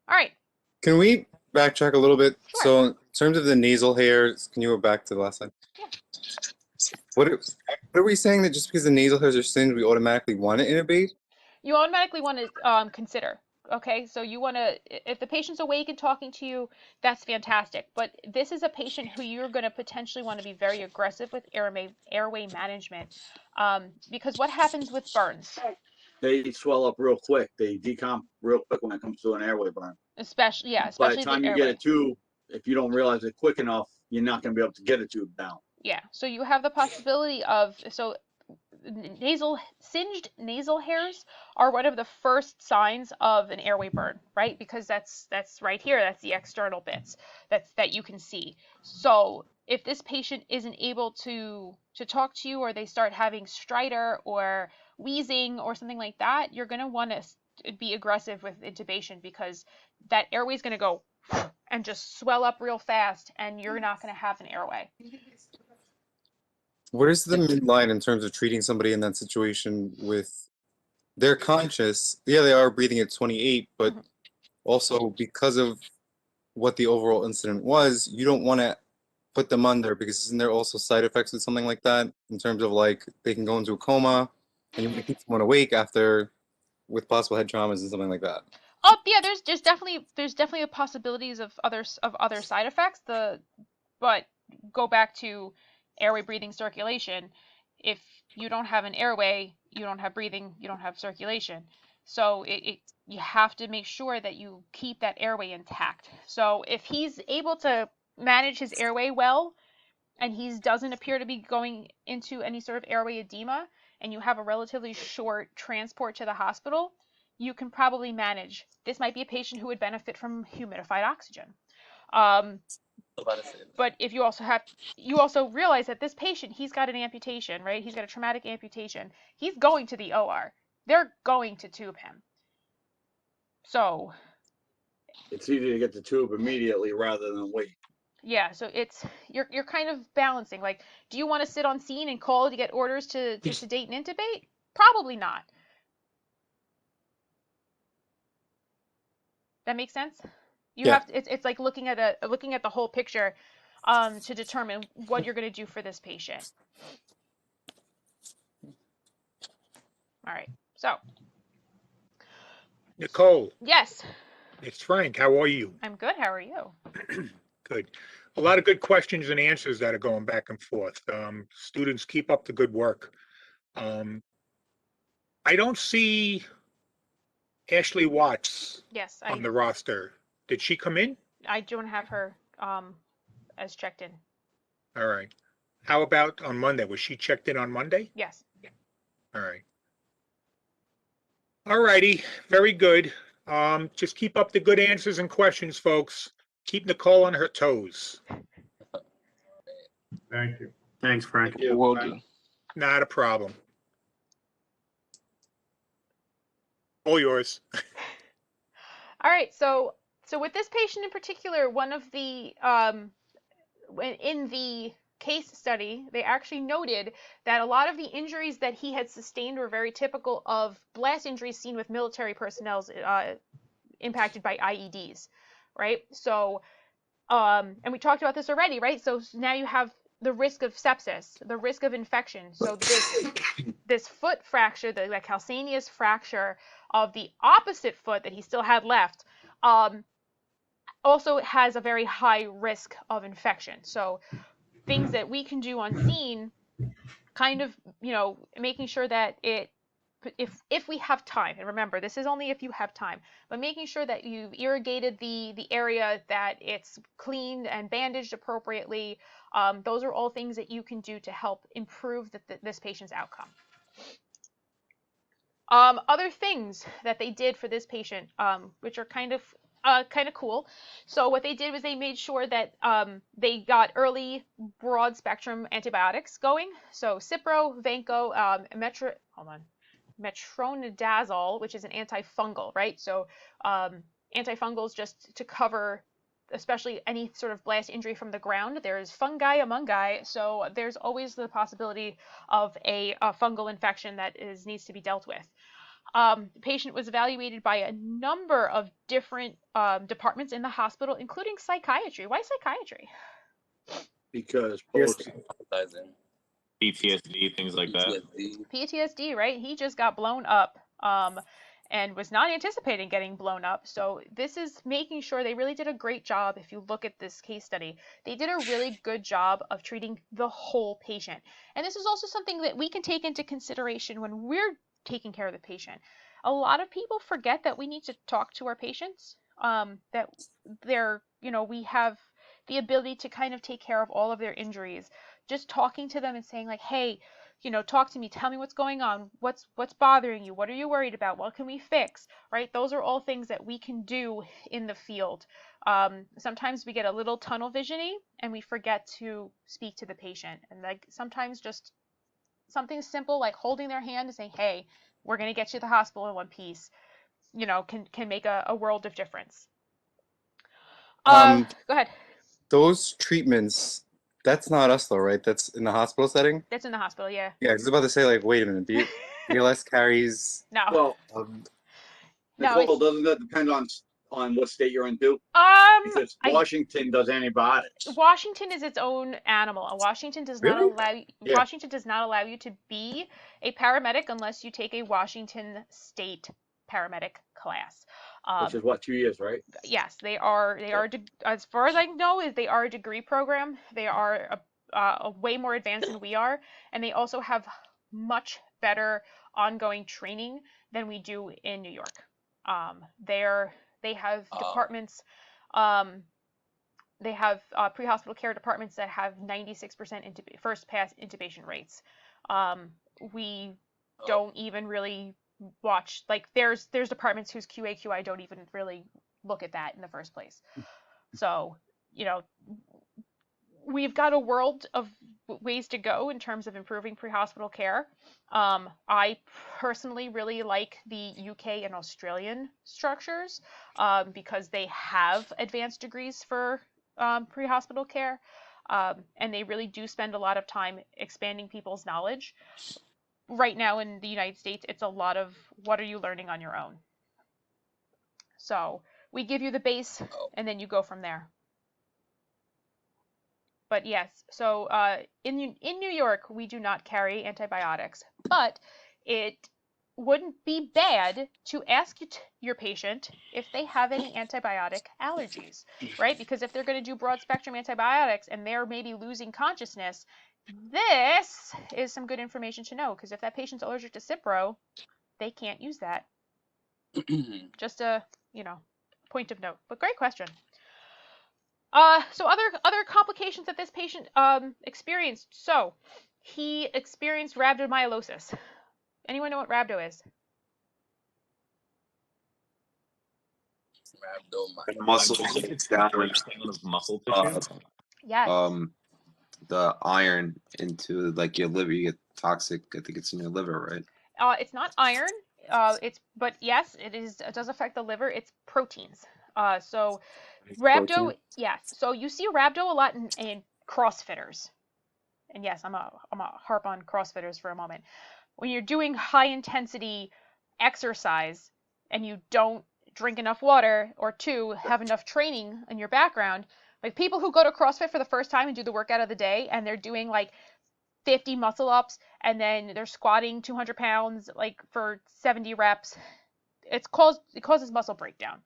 All right. Can we backtrack a little bit? Sure. So in terms of the nasal hairs, can you go back to the last slide? Yeah. What are we saying, that just because the nasal hairs are singed, we automatically want to intubate? You automatically want to consider. Okay, so you want to, if the patient's awake and talking to you, that's fantastic. But this is a patient who you're going to potentially want to be very aggressive with airway management, because what happens with burns? They swell up real quick. They decomp real quick when it comes to an airway burn. Especially By the time you get a tube, if you don't realize it quick enough, you're not going to be able to get a tube down. Yeah, so you have the possibility of, singed nasal hairs are one of the first signs of an airway burn, right? Because that's right here, that's the external bits that you can see. So if this patient isn't able to talk to you, or they start having stridor or wheezing or something like that, you're going to want to be aggressive with intubation, because that airway is going to go and just swell up real fast, and you're not going to have an airway. What is the midline in terms of treating somebody in that situation with, they're conscious, yeah, they are breathing at 28, but also because of what the overall incident was, you don't want to put them under, because isn't there also side effects with something like that, in terms of like they can go into a coma and you want to keep someone awake after, with possible head traumas and something like that? Oh yeah, there's definitely a possibilities of other side effects. But go back to airway, breathing, circulation. If you don't have an airway, you don't have breathing, you don't have circulation. So you have to make sure that you keep that airway intact. So if he's able to manage his airway well, and he doesn't appear to be going into any sort of airway edema, and you have a relatively short transport to the hospital, you can probably manage. This might be a patient who would benefit from humidified oxygen. But if you also realize that this patient, he's got an amputation, right? He's got a traumatic amputation. He's going to the OR. They're going to tube him. So it's easy to get the tube immediately rather than wait. Yeah, so you're kind of balancing. Like, do you want to sit on scene and call to get orders to sedate and intubate? Probably not. That makes sense? You have to, it's like looking at the whole picture to determine what you're going to do for this patient. All right. So, Nicole. Yes. It's Frank. How are you? I'm good. How are you? Good. a lot of good questions and answers that are going back and forth. Students, keep up the good work. I don't see Ashley Watts Yes, on the roster. Did she come in? I don't have her as checked in. All right. How about on Monday? Was she checked in on Monday? Yes. All right. All righty. Very good. Just keep up the good answers and questions, folks. Keep Nicole on her toes. Thank you. Thanks, Frank. Thank you. Will do. Not a problem. All yours. All right, so with this patient in particular, one of the in the case study, they actually noted that a lot of the injuries that he had sustained were very typical of blast injuries seen with military personnel impacted by IEDs, right? So, and we talked about this already, right? So now you have the risk of sepsis, the risk of infection. So this foot fracture, the calcaneus fracture of the opposite foot that he still had left, also has a very high risk of infection. So things that we can do on scene, kind of, making sure that if we have time, and remember, this is only if you have time, but making sure that you've irrigated the area, that it's cleaned and bandaged appropriately. Those are all things that you can do to help improve this patient's outcome. Other things that they did for this patient, which are kind of cool. So what they did was they made sure that they got early broad spectrum antibiotics going. So Cipro, Vanco, metronidazole, which is an antifungal, right? So antifungals just to cover especially any sort of blast injury from the ground. There's fungi among so there's always the possibility of a fungal infection that needs to be dealt with. The patient was evaluated by a number of different departments in the hospital, including psychiatry. Why psychiatry? Because PTSD, things like that. PTSD, right? He just got blown up and was not anticipating getting blown up. So this is making sure they really did a great job. If you look at this case study, they did a really good job of treating the whole patient. And this is also something that we can take into consideration when we're taking care of the patient. A lot of people forget that we need to talk to our patients, that we have the ability to kind of take care of all of their injuries. Just talking to them and saying like, hey, talk to me, tell me what's going on, what's bothering you, what are you worried about, what can we fix, right? Those are all things that we can do in the field. Sometimes we get a little tunnel vision-y and we forget to speak to the patient. And like sometimes just something simple like holding their hand and saying, hey, we're going to get you to the hospital in one piece, can make a world of difference. Go ahead. Those treatments, that's not us though, right? That's in the hospital setting? That's in the hospital, yeah. Yeah, I was about to say, like, wait a minute, BLS carries... No. Well, No, Nicole, doesn't that depend on what state you're in too? Because Washington does antibiotics. Washington is its own animal. Washington does not Washington does not allow you to be a paramedic unless you take a Washington state paramedic class. Which is what, 2 years, right? Yes, they are. As far as I know, they are a degree program. They are a way more advanced than we are, and they also have much better ongoing training than we do in New York. They have departments. They have pre-hospital care departments that have 96% first pass intubation rates. We don't even really watch, like there's departments whose QA/QI don't even really look at that in the first place. So, we've got a world of ways to go in terms of improving pre-hospital care. I personally really like the UK and Australian structures because they have advanced degrees for pre-hospital care, and they really do spend a lot of time expanding people's knowledge. Right now in the United States, it's a lot of what are you learning on your own. So we give you the base, and then you go from there. But yes, so in New York, we do not carry antibiotics, but it wouldn't be bad to ask your patient if they have any antibiotic allergies, right? Because if they're going to do broad spectrum antibiotics and they're maybe losing consciousness, this is some good information to know, because if that patient's allergic to Cipro, they can't use that. Just a, point of note. But great question. So other complications that this patient experienced. So he experienced rhabdomyolysis. Anyone know what rhabdo is? Muscles down, of muscle uh, tissue. Yes. the iron into like your liver. You get toxic. I think it's in your liver, right? It's not iron. But yes, it is. It does affect the liver. It's proteins. So rhabdo, Protein. yes. So you see rhabdo a lot in CrossFitters. And yes, I'm a harp on CrossFitters for a moment. When you're doing high intensity exercise and you don't drink enough water, or two, have enough training in your background, like people who go to CrossFit for the first time and do the workout of the day, and they're doing like 50 muscle ups, and then they're squatting 200 pounds like for 70 reps, it causes muscle breakdown.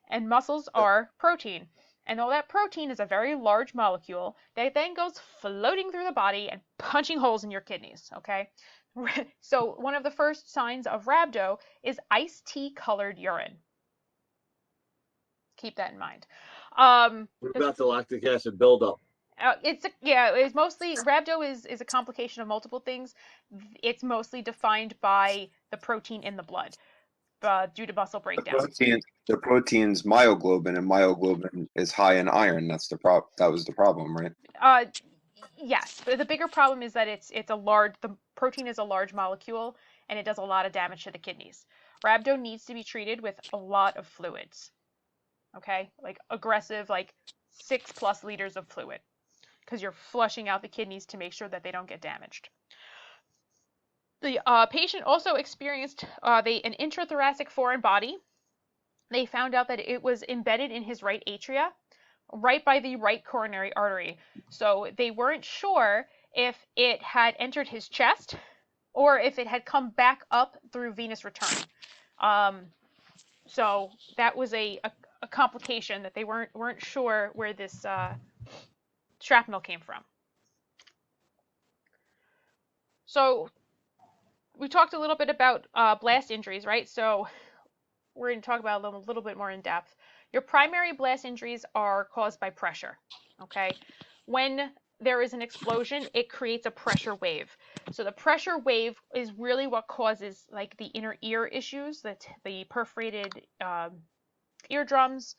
And muscles are protein. And all that protein is a very large molecule that then goes floating through the body and punching holes in your kidneys, okay? So one of the first signs of rhabdo is iced tea colored urine. Keep that in mind. What about the lactic acid buildup? It's mostly rhabdo is a complication of multiple things. It's mostly defined by the protein in the blood due to muscle breakdown. The protein's myoglobin, and myoglobin is high in iron. That's the That was the problem, right? Yes, but the bigger problem is that the protein is a large molecule, and it does a lot of damage to the kidneys. Rhabdo needs to be treated with a lot of fluids. Okay, like aggressive, like 6+ liters of fluid, because you're flushing out the kidneys to make sure that they don't get damaged. The patient also experienced an intrathoracic foreign body. They found out that it was embedded in his right atria, right by the right coronary artery. So they weren't sure if it had entered his chest or if it had come back up through venous return. So that was a complication that they weren't sure where this shrapnel came from. So we talked a little bit about blast injuries, right? So we're going to talk about a little bit more in depth. Your primary blast injuries are caused by pressure, okay? When there is an explosion, it creates a pressure wave. So the pressure wave is really what causes like the inner ear issues, the perforated eardrums.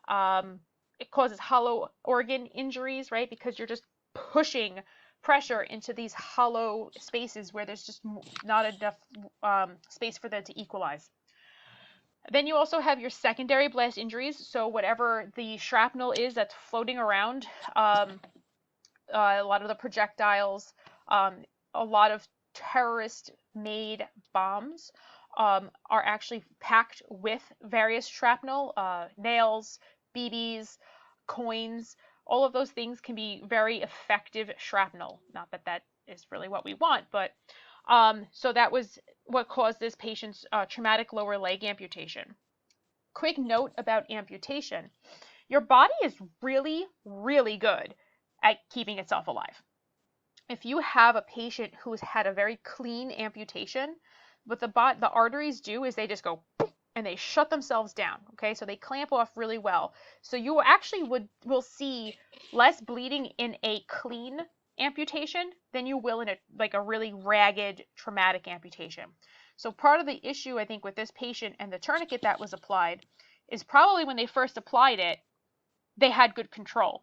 It causes hollow organ injuries, right? Because you're just pushing pressure into these hollow spaces where there's just not enough space for them to equalize. Then you also have your secondary blast injuries. So whatever the shrapnel is that's floating around, a lot of the projectiles, a lot of terrorist-made bombs are actually packed with various shrapnel, nails, BBs, coins. All of those things can be very effective shrapnel. Not that that is really what we want, but so that was what caused this patient's traumatic lower leg amputation. Quick note about amputation. Your body is really, really good at keeping itself alive. If you have a patient who's had a very clean amputation, what the arteries do is they just go and they shut themselves down, okay? So they clamp off really well. So you actually will see less bleeding in a clean amputation than you will in a really ragged traumatic amputation. So part of the issue, I think, with this patient and the tourniquet that was applied is probably when they first applied it, they had good control.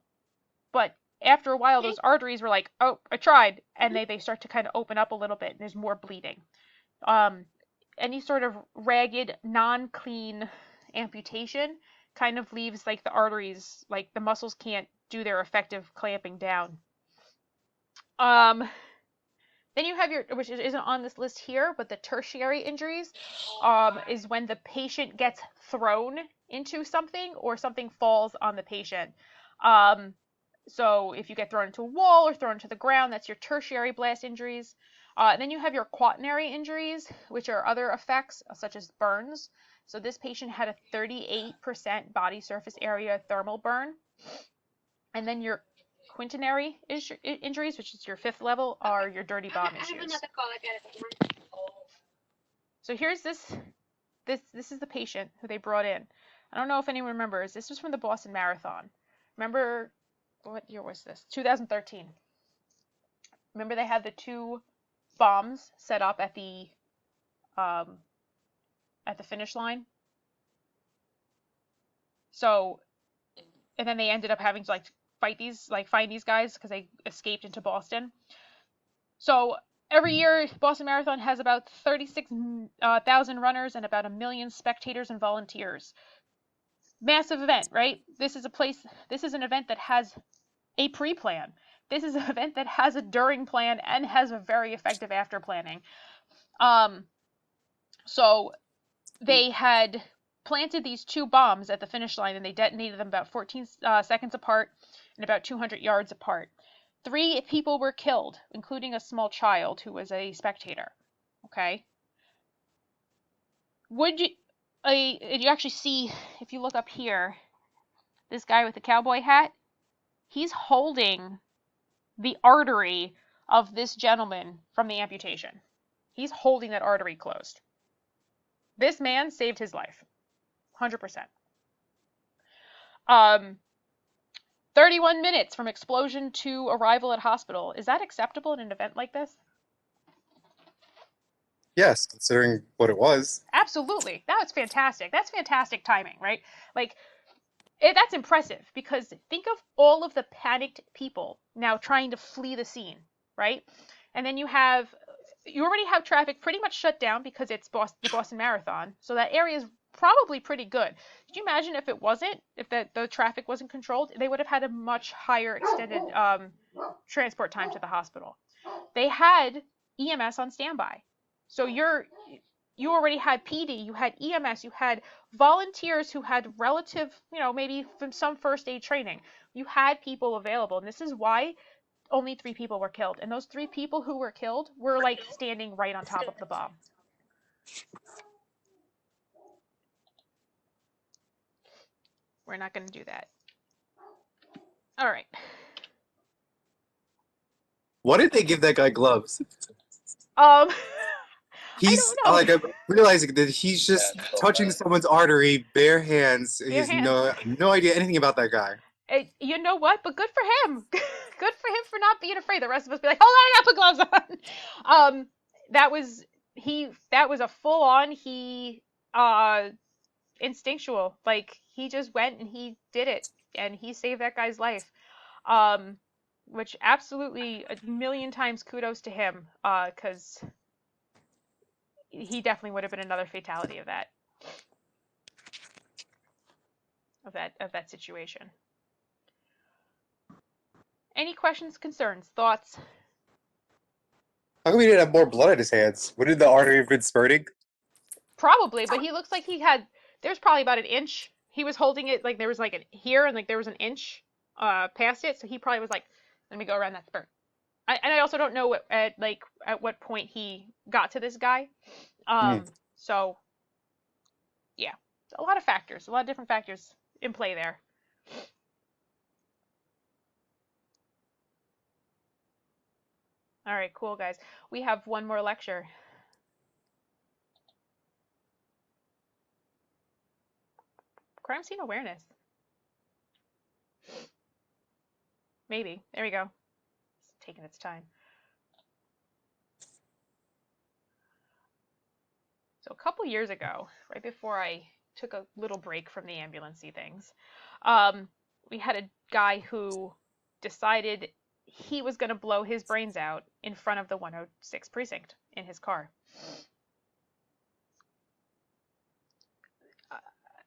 But after a while, those arteries were like, oh, I tried. And they start to kind of open up a little bit and there's more bleeding. Any sort of ragged, non-clean amputation kind of leaves like the arteries, like the muscles can't do their effective clamping down. Then you have which isn't on this list here, but the tertiary injuries is when the patient gets thrown into something or something falls on the patient. So if you get thrown into a wall or thrown into the ground, that's your tertiary blast injuries. Then you have your quaternary injuries, which are other effects, such as burns. So this patient had a 38% body surface area thermal burn. And then your quaternary injuries, which is your 5th level, are your dirty bomb issues. So here's this is the patient who they brought in. I don't know if anyone remembers. This was from the Boston Marathon. Remember, what year was this? 2013. Remember they had the 2 bombs set up at the finish line? So, and then they ended up having to find these guys because they escaped into Boston. So every year, Boston Marathon has about 36,000 runners and about 1 million spectators and volunteers. Massive event, right? This is an event that has a pre-plan. This is an event that has a during plan and has a very effective after planning. So they had planted these 2 bombs at the finish line, and they detonated them about 14 seconds apart and about 200 yards apart. 3 people were killed, including a small child who was a spectator. Okay? You actually see, if you look up here, this guy with the cowboy hat, he's holding the artery of this gentleman from the amputation. He's holding that artery closed. This man saved his life. 100%. 31 minutes from explosion to arrival at hospital. Is that acceptable in an event like this? Yes, considering what it was. Absolutely. That's fantastic. That's fantastic timing, right? That's impressive, because think of all of the panicked people now trying to flee the scene, right? And then you already have traffic pretty much shut down because it's the Boston Marathon, so that area is probably pretty good. Could you imagine if it wasn't, if the traffic wasn't controlled? They would have had a much higher extended transport time to the hospital. They had EMS on standby. So you already had PD, you had EMS, you had volunteers who had relative, maybe from some first aid training. You had people available, and this is why only 3 people were killed. And those 3 people who were killed were standing right on top of the bomb. We're not going to do that. All right. Why did they give that guy gloves? I don't know. I'm realizing that he's just touching someone's artery, bare hands. He has no idea anything about that guy. You know what? But good for him. Good for him for not being afraid. The rest of us be like, hold on, I gotta put gloves on. That was a full on, instinctual. He just went and he did it, and he saved that guy's life. Which absolutely 1,000,000 times kudos to him, because he definitely would have been another fatality of that situation. Any questions, concerns, thoughts? How come he didn't have more blood in his hands? Wouldn't the artery have been spurting? Probably, but he looks like there's probably about an inch. He was holding it there was here, and there was an inch past it, so he probably was like, let me go around that spurt. I also don't know at what point he got to this guy. So yeah, a lot of factors, a lot of different factors in play there. All right, cool, guys. We have one more lecture. Crime scene awareness. Maybe. There we go. It's taking its time. So a couple years ago, right before I took a little break from the ambulance-y things, we had a guy who decided he was going to blow his brains out in front of the 106 precinct in his car.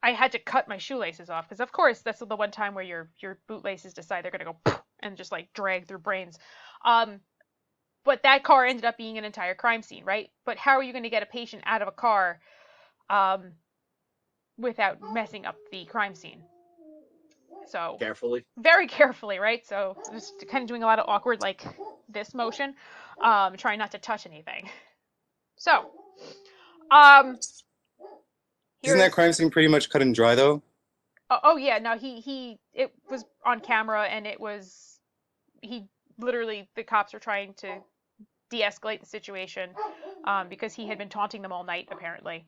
I had to cut my shoelaces off because, of course, that's the one time where your bootlaces decide they're going to go and just drag through brains. But that car ended up being an entire crime scene, right? But how are you going to get a patient out of a car without messing up the crime scene? So carefully, very carefully, right? So just kind of doing a lot of awkward this motion. trying not to touch anything. So, um, Isn't that here's crime scene pretty much cut and dry though? oh yeah, no, it was on camera, and he literally, the cops were trying to de-escalate the situation, because he had been taunting them all night apparently.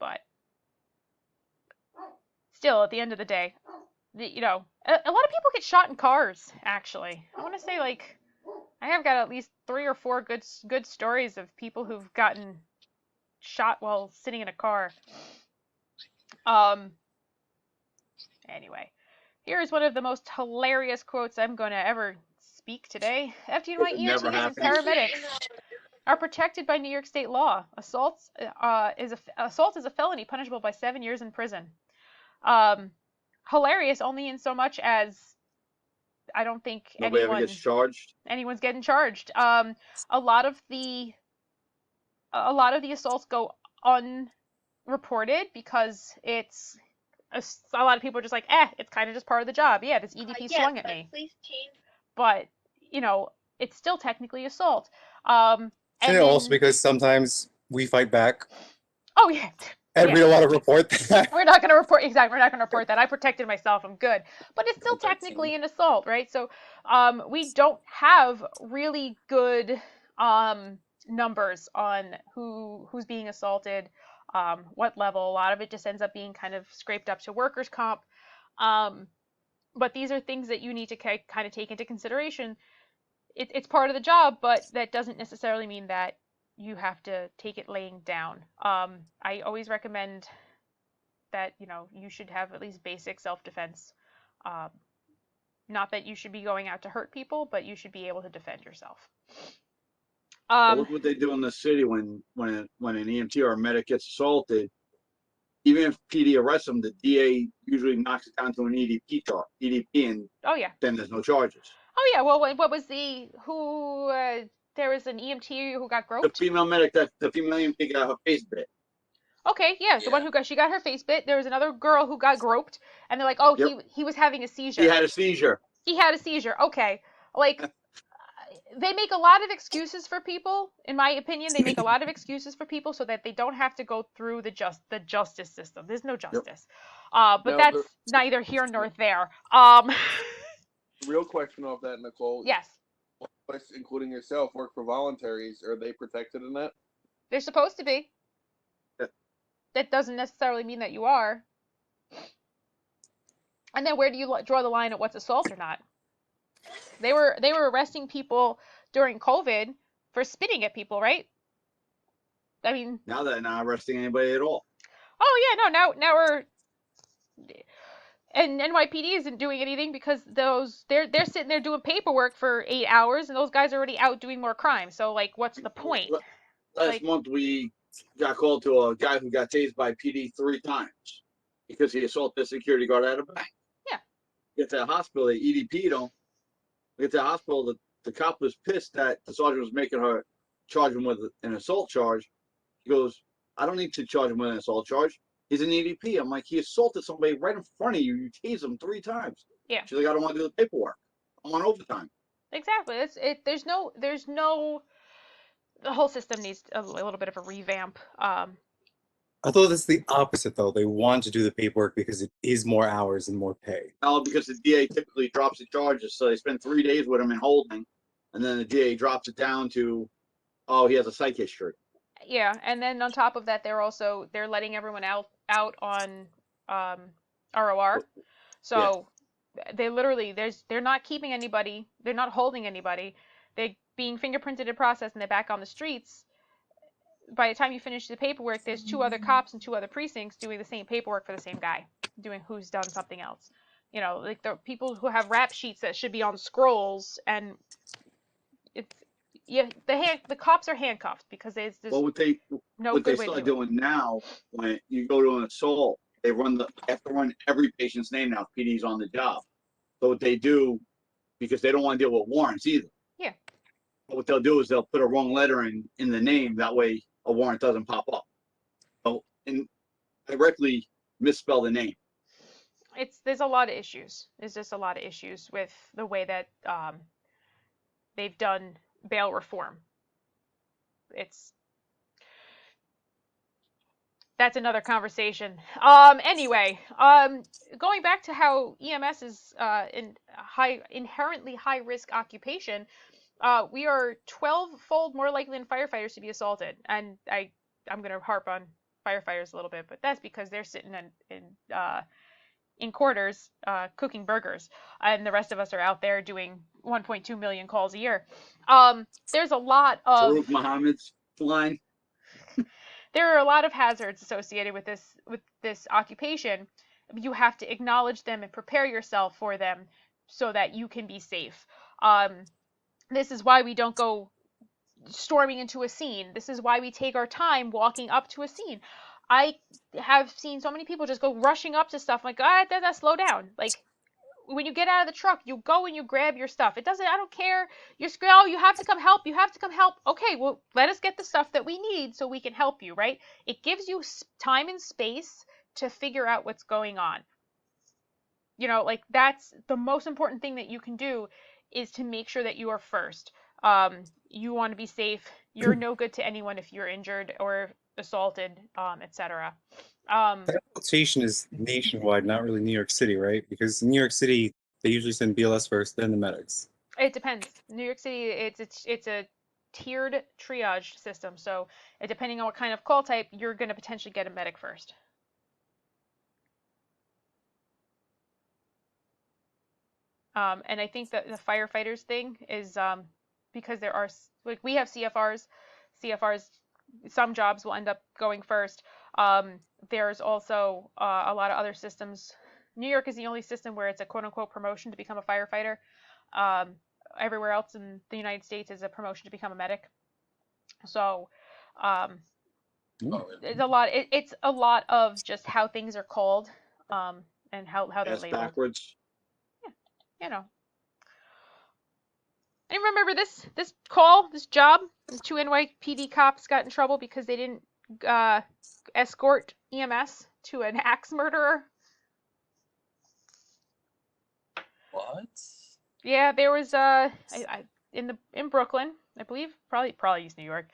But still, at the end of the day, you know, a lot of people get shot in cars. Actually, I want to say, like, I have got at least 3 or 4 good stories of people who've gotten shot while sitting in a car. Anyway, here's one of the most hilarious quotes I'm going to ever speak today. FDNY It never EMTs and happens. paramedics are protected by New York State law. Assault is a felony punishable by 7 years in prison. Hilarious only in so much as I don't think Nobody ever gets charged. anyone's getting charged. A lot of the assaults go unreported because it's a lot of people are just like, it's kind of just part of the job. Yeah, this EDP swung at me. But, you know, it's still technically assault. Isn't And it also then, because sometimes we fight back oh yeah, and we don't want to report that? we're not going to report, exactly, we're not going to report that. I protected myself, I'm good. But it's still 13. technically an assault, right? So, we don't have really good numbers on who's being assaulted, what level. A lot of it just ends up being kind of scraped up to workers' comp. But these are things that you need to kind of take into consideration. It's part of the job, but that doesn't necessarily mean that you have to take it laying down. I always recommend that, you know, you should have at least basic self-defense. Not that you should be going out to hurt people, but you should be able to defend yourself. Well, look what they do in the city when an EMT or a medic gets assaulted. Even if PD arrests them, the DA usually knocks it down to an EDP, and oh yeah, then there's no charges. Oh yeah, well, what was there was an EMT who got The groped? female EMT got her face bit. Okay, yeah, the one she got her face bit. There was another girl who got groped, and they're like, oh, Yep. he was having a seizure. He had a seizure. He had a seizure. Okay, like, they make a lot of excuses for people. In my opinion, they make a lot of excuses for people so that they don't have to go through the justice system. There's no justice. But Now, that's neither here nor there. Real question off that, Nicole. Yes. Including yourself, work for voluntaries. Are they protected in that? They're supposed to be. That doesn't necessarily mean that you are. And then where do you draw the line at what's assault or not? They were arresting people during COVID for spitting at people, right? I mean, now they're not arresting anybody at all. Oh yeah, no, now we're, and NYPD isn't doing anything because they're sitting there doing paperwork for 8 hours, and those guys are already out doing more crime. So, like, what's the point? Last month we got called to a guy who got tased by PD 3 times because he assaulted a security guard at a bank. Yeah. Get to the hospital, they EDP'd him. Get to the hospital, the cop was pissed that the sergeant was making her charge him with an assault charge. He goes, I don't need to charge him with an assault charge. He's an EDP. I'm like, he assaulted somebody right in front of you. You tased him 3 times. Yeah. She's like, I don't want to do the paperwork. I'm on overtime. Exactly. There's no. The whole system needs a little bit of a revamp. I thought it's the opposite, though. They want to do the paperwork because it is more hours and more pay. No, because the DA typically drops the charges, so they spend 3 days with him in holding, and then the DA drops it down to, oh, he has a psych history. Yeah, and then on top of that, they're letting everyone out on ROR. So they literally they're not keeping anybody, they're not holding anybody. They're being fingerprinted and processed, and they're back on the streets. By the time you finish the paperwork, there's 2 other cops and 2 other precincts doing the same paperwork for the same guy, doing who's done something else. You know, like the people who have rap sheets that should be on scrolls, and the cops are handcuffed because there's what they start doing now, when you go to an assault, they have to run every patient's name now. PD's on the job. So what they do, because they don't want to deal with warrants either. Yeah. But what they'll do is they'll put a wrong letter in the name. That way a warrant doesn't pop up. So, and directly misspell the name. There's a lot of issues. There's just a lot of issues with the way that they've done bail reform. That's another conversation. Anyway, going back to how EMS is inherently high risk occupation, we are 12-fold more likely than firefighters to be assaulted. And I'm going to harp on firefighters a little bit, but that's because they're sitting in quarters cooking burgers, and the rest of us are out there doing 1.2 million calls a year. There's a lot of Farouk Muhammad's line. There are a lot of hazards associated with this occupation. You have to acknowledge them and prepare yourself for them so that you can be safe. This is why we don't go storming into a scene. This is why we take our time walking up to a scene. I have seen so many people just go rushing up to stuff like, slow down. Like, when you get out of the truck, you go and you grab your stuff. I don't care. You're screaming, oh, you have to come help. You have to come help. Okay, well, let us get the stuff that we need so we can help you, right? It gives you time and space to figure out what's going on. Like, that's the most important thing that you can do, is to make sure that you are first. You want to be safe. You're no good to anyone if you're injured or assaulted, etc. That rotation is nationwide, not really New York City, right? Because in New York City, they usually send BLS first, then the medics. It depends. New York City, it's a tiered triage system. So depending on what kind of call type, you're going to potentially get a medic first. And I think that the firefighters thing is because there are, like, we have CFRs. Some jobs will end up going first. There's also a lot of other systems. New York is the only system where it's a quote-unquote promotion to become a firefighter. Everywhere else in the United States is a promotion to become a medic. So it's a lot. It's a lot of just how things are called, and how they're labeled. Backwards. Yeah, And remember this job? The 2 NYPD cops got in trouble because they didn't escort EMS to an axe murderer. What? Yeah, there was in Brooklyn, I believe, probably East New York.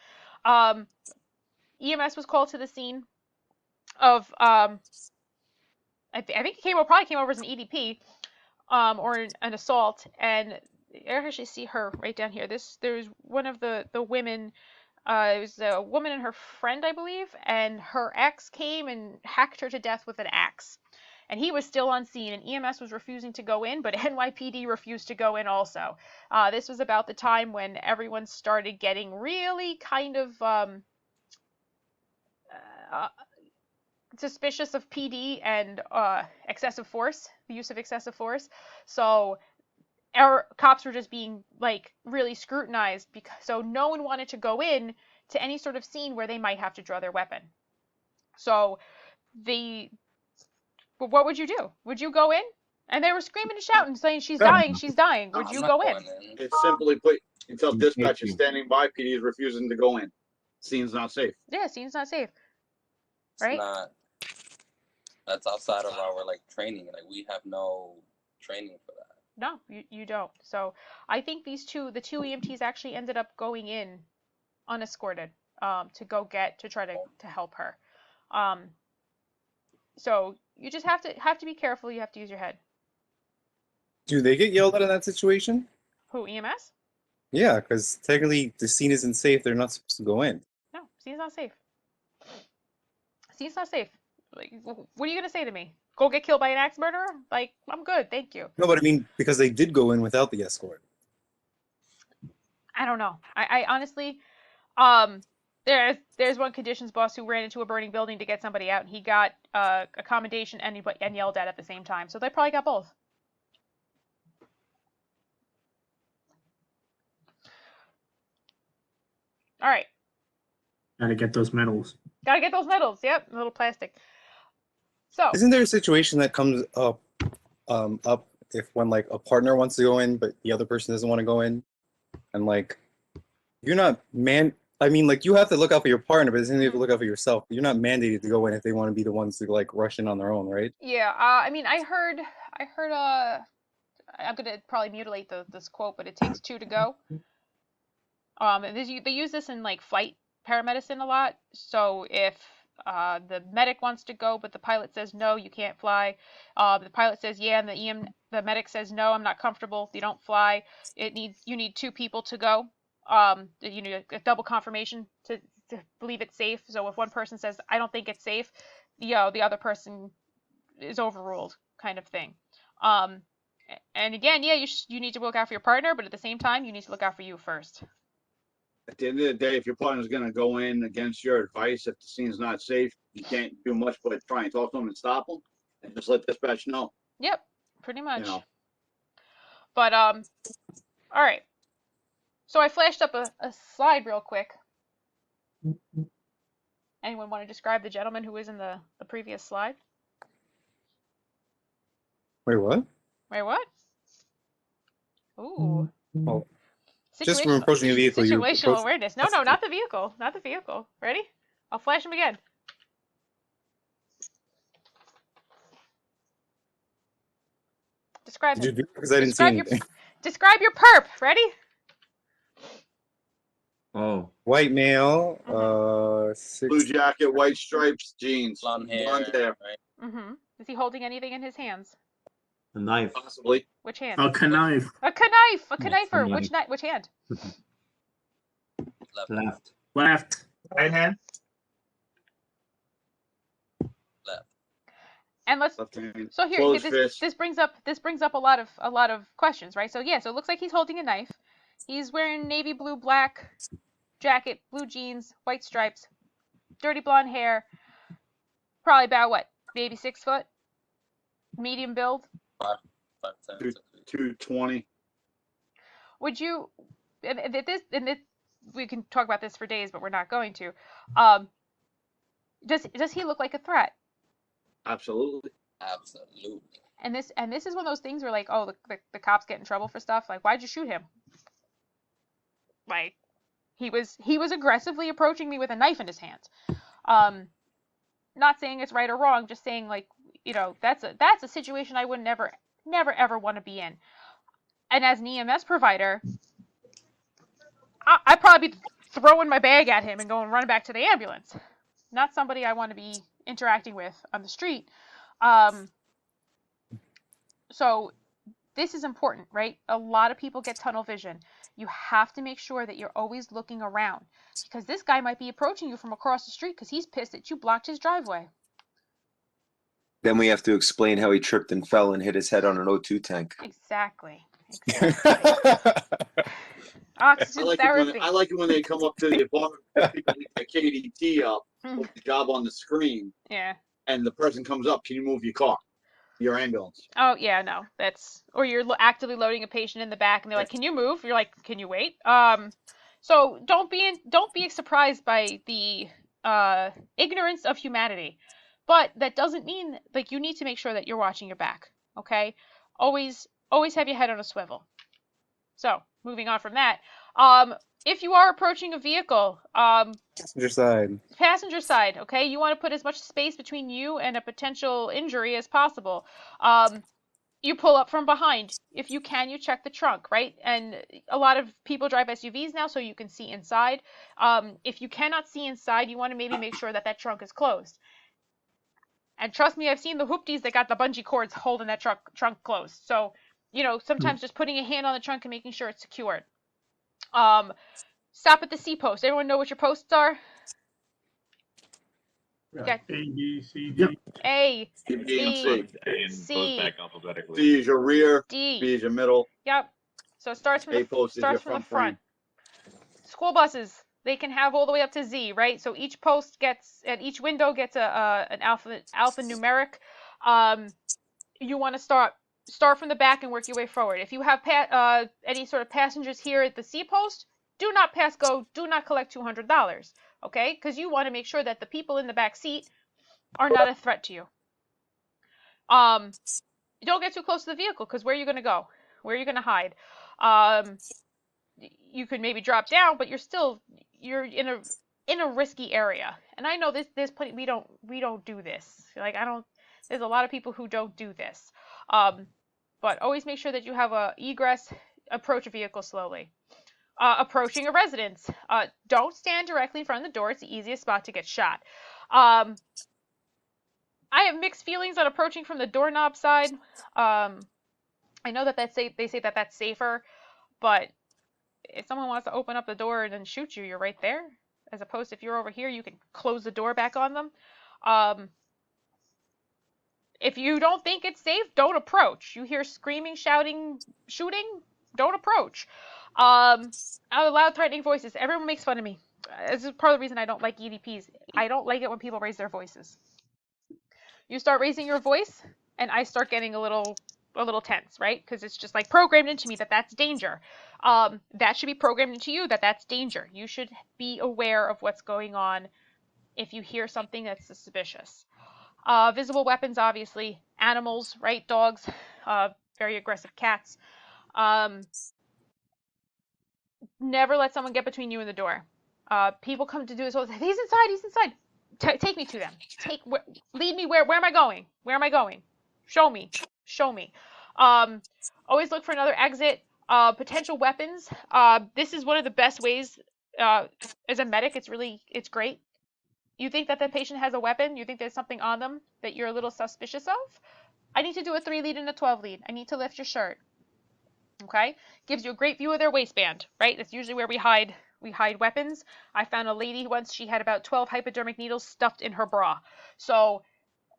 EMS was called to the scene of I think it probably came over as an EDP, or an assault, and I actually see her right down here. There's one of the women. It was a woman and her friend, I believe, and her ex came and hacked her to death with an axe. And he was still on scene, and EMS was refusing to go in, but NYPD refused to go in also. This was about the time when everyone started getting really kind of suspicious of PD and excessive force, the use of excessive force. So our cops were just being, like, really scrutinized, so no one wanted to go in to any sort of scene where they might have to draw their weapon. So what would you do? Would you go in? And they were screaming and shouting, saying, she's dying, she's dying. Would you go in? It's simply put, you tell dispatch is standing by, PD is refusing to go in. Scene's not safe. Yeah, scene's not safe. Right? That's outside of our, like, training. Like, we have no training for that. No, you don't. So I think the two EMTs actually ended up going in unescorted, to try to help her. So you just have to be careful. You have to use your head. Do they get yelled at in that situation? Who, EMS? Yeah, because technically the scene isn't safe. They're not supposed to go in. No, scene's not safe. Scene's not safe. Like, what are you gonna say to me? Go get killed by an axe murderer? Like, I'm good, thank you. No, but I mean, because they did go in without the escort. I don't know. I honestly, there's one conditions boss who ran into a burning building to get somebody out, and he got accommodation and yelled at the same time. So they probably got both. All right. Gotta get those medals. Gotta get those medals. Yep, a little plastic. So isn't there a situation that comes up if when, like, a partner wants to go in but the other person doesn't want to go in, and, like, you're not I mean, like, you have to look out for your partner, but you have to look out for yourself. You're not mandated to go in if they want to be the ones to, like, rush in on their own, right? Yeah, I mean, I heard I'm gonna probably mutilate this quote, but it takes two to go. And they use this in like flight paramedicine a lot. So if the medic wants to go, but the pilot says no, you can't fly. The pilot says yeah, and the medic says no, I'm not comfortable. You don't fly. You need two people to go. You need a double confirmation to believe it's safe. So if one person says I don't think it's safe, the other person is overruled, kind of thing. And again, yeah, you need to look out for your partner, but at the same time, you need to look out for you first. At the end of the day, if your partner's going to go in against your advice, if the scene's not safe, you can't do much but try and talk to them and stop them, and just let dispatch know. Yep, pretty much. You know. But all right. So I flashed up a slide real quick. Anyone want to describe the gentleman who was in the previous slide? Wait, what? Wait, what? Ooh. Well, just from approaching a vehicle, situational awareness. No, not the vehicle. Not the vehicle. Ready? I'll flash him again. Describe him. Because I didn't see anything. Describe your perp. Ready? Oh. White male, Blue jacket, white stripes, jeans, blonde hair. Right? Mm-hmm. Is he holding anything in his hands? A knife. Possibly. Which hand? A knife. A knife. A knifer. Which hand? Left. Left. Right hand. Left. And let's. So here, this brings up a lot of questions, right? So yeah, so it looks like he's holding a knife. He's wearing navy blue, black jacket, blue jeans, white stripes, dirty blonde hair. Probably about what? Maybe 6 foot. Medium build. 5'10", 220. Would you? And this we can talk about this for days, but we're not going to. Does he look like a threat? Absolutely. Absolutely. And this is one of those things where like, oh, the cops get in trouble for stuff. Like, why'd you shoot him? Like, he was aggressively approaching me with a knife in his hand. Not saying it's right or wrong, just saying like, you know, that's a situation I would never ever want to be in. And as an EMS provider, I'd probably be throwing my bag at him and going running back to the ambulance. Not somebody I want to be interacting with on the street. So this is important, right? A lot of people get tunnel vision. You have to make sure that you're always looking around because this guy might be approaching you from across the street because he's pissed that you blocked his driveway. Then we have to explain how he tripped and fell and hit his head on an O2 tank. Exactly. Oxygen therapy. I like it when they come up to the apartment, people leave their KDT up, put the job on the screen. Yeah. And the person comes up, can you move your car? Your ambulance. Oh yeah, no, or you're actively loading a patient in the back, and they're like, "Can you move?" You're like, "Can you wait?" So don't be surprised by the ignorance of humanity, but that doesn't mean like you need to make sure that you're watching your back. Okay, always have your head on a swivel. So moving on from that, if you are approaching a vehicle, passenger side, okay, you want to put as much space between you and a potential injury as possible. You pull up from behind. If you can, you check the trunk, right? And a lot of people drive SUVs now, so you can see inside. If you cannot see inside, you want to maybe make sure that trunk is closed. And trust me, I've seen the hoopties that got the bungee cords holding that trunk closed. So, you know, sometimes just putting a hand on the trunk and making sure it's secured. Stop at the C post. Everyone know what your posts are? A, B, C, D. A, B, C. Goes back alphabetically. D is your rear. D. B is your middle. Yep. So it starts from the front. School buses, they can have all the way up to Z, right? So each each window gets an alphanumeric. You want to start from the back and work your way forward. If you have any sort of passengers here at the C post, do not pass go. Do not collect $200. Okay, because you want to make sure that the people in the back seat are not a threat to you. Don't get too close to the vehicle because where are you going to go? Where are you going to hide? You could maybe drop down, but you're in a risky area. And I know we don't do this. Like there's a lot of people who don't do this. But always make sure that you have a egress, approach a vehicle slowly. Approaching a residence. Don't stand directly in front of the door. It's the easiest spot to get shot. I have mixed feelings on approaching from the doorknob side. I know that they say that that's safer, but if someone wants to open up the door and then shoot you, you're right there. As opposed to if you're over here, you can close the door back on them. If you don't think it's safe, don't approach. You hear screaming, shouting, shooting, don't approach. Out of loud, threatening voices. Everyone makes fun of me. This is part of the reason I don't like EDPs. I don't like it when people raise their voices. You start raising your voice, and I start getting a little tense, right? Because it's just like programmed into me that that's danger. That should be programmed into you that that's danger. You should be aware of what's going on if you hear something that's suspicious. Visible weapons, obviously. Animals, right? Dogs, very aggressive cats. Never let someone get between you and the door. People come to do this all the time. He's inside. He's inside. Take me to them. Lead me. Where am I going? Where am I going? Show me. Show me. Always look for another exit. Potential weapons. This is one of the best ways. As a medic, it's great. You think that the patient has a weapon? You think there's something on them that you're a little suspicious of? I need to do a 3 lead and a 12 lead. I need to lift your shirt. Okay? Gives you a great view of their waistband, right? That's usually where we hide weapons. I found a lady once, she had about 12 hypodermic needles stuffed in her bra. So,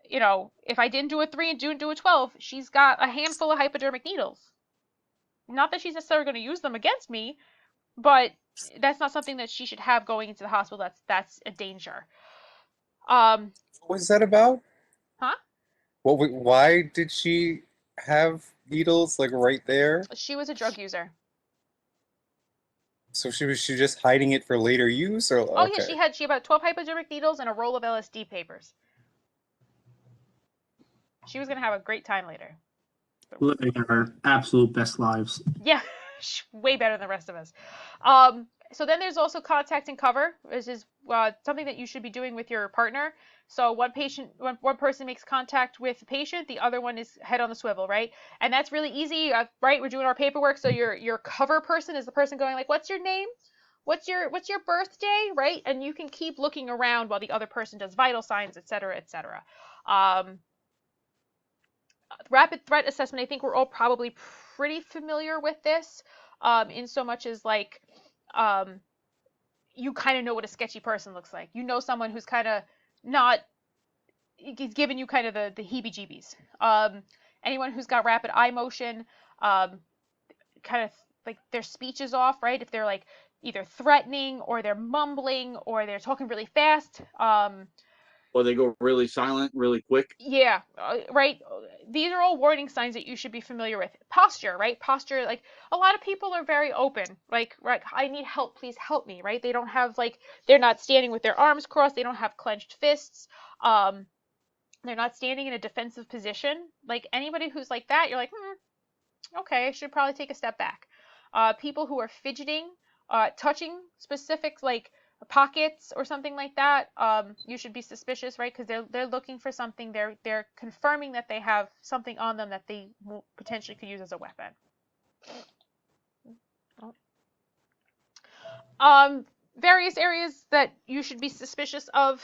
if I didn't do a 3 and didn't do a 12, she's got a handful of hypodermic needles. Not that she's necessarily going to use them against me, but that's not something that she should have going into the hospital. That's a danger. What was that about? Huh? Why did she have needles like right there? She was a drug user. So she was just hiding it for later use, or Oh yeah, okay. she had about 12 hypodermic needles and a roll of LSD papers. She was gonna have a great time later. Living our absolute best lives. Yeah, way better than the rest of us. So then there's also contact and cover, which is something that you should be doing with your partner. So one person makes contact with the patient, the other one is head on the swivel, right? And that's really easy, right? We're doing our paperwork, so your cover person is the person going like, "What's your name? What's your birthday?" Right? And you can keep looking around while the other person does vital signs, etc., etc. Rapid threat assessment, I think we're all probably pretty familiar with this, in so much as like, you kind of know what a sketchy person looks like. You know someone who's kind of not, he's giving you kind of the heebie-jeebies. Anyone who's got rapid eye motion, kind of like their speech is off, right? If they're like either threatening or they're mumbling or they're talking really fast. Or they go really silent, really quick. Yeah, right. These are all warning signs that you should be familiar with. Posture, right? Posture, like a lot of people are very open. Like, right, I need help, please help me, right? They don't have like, they're not standing with their arms crossed. They don't have clenched fists. They're not standing in a defensive position. Like anybody who's like that, you're like, okay, I should probably take a step back. People who are fidgeting, touching specific like pockets or something like that, you should be suspicious, right? Because they're looking for something. They're confirming that they have something on them that they potentially could use as a weapon. Various areas that you should be suspicious of.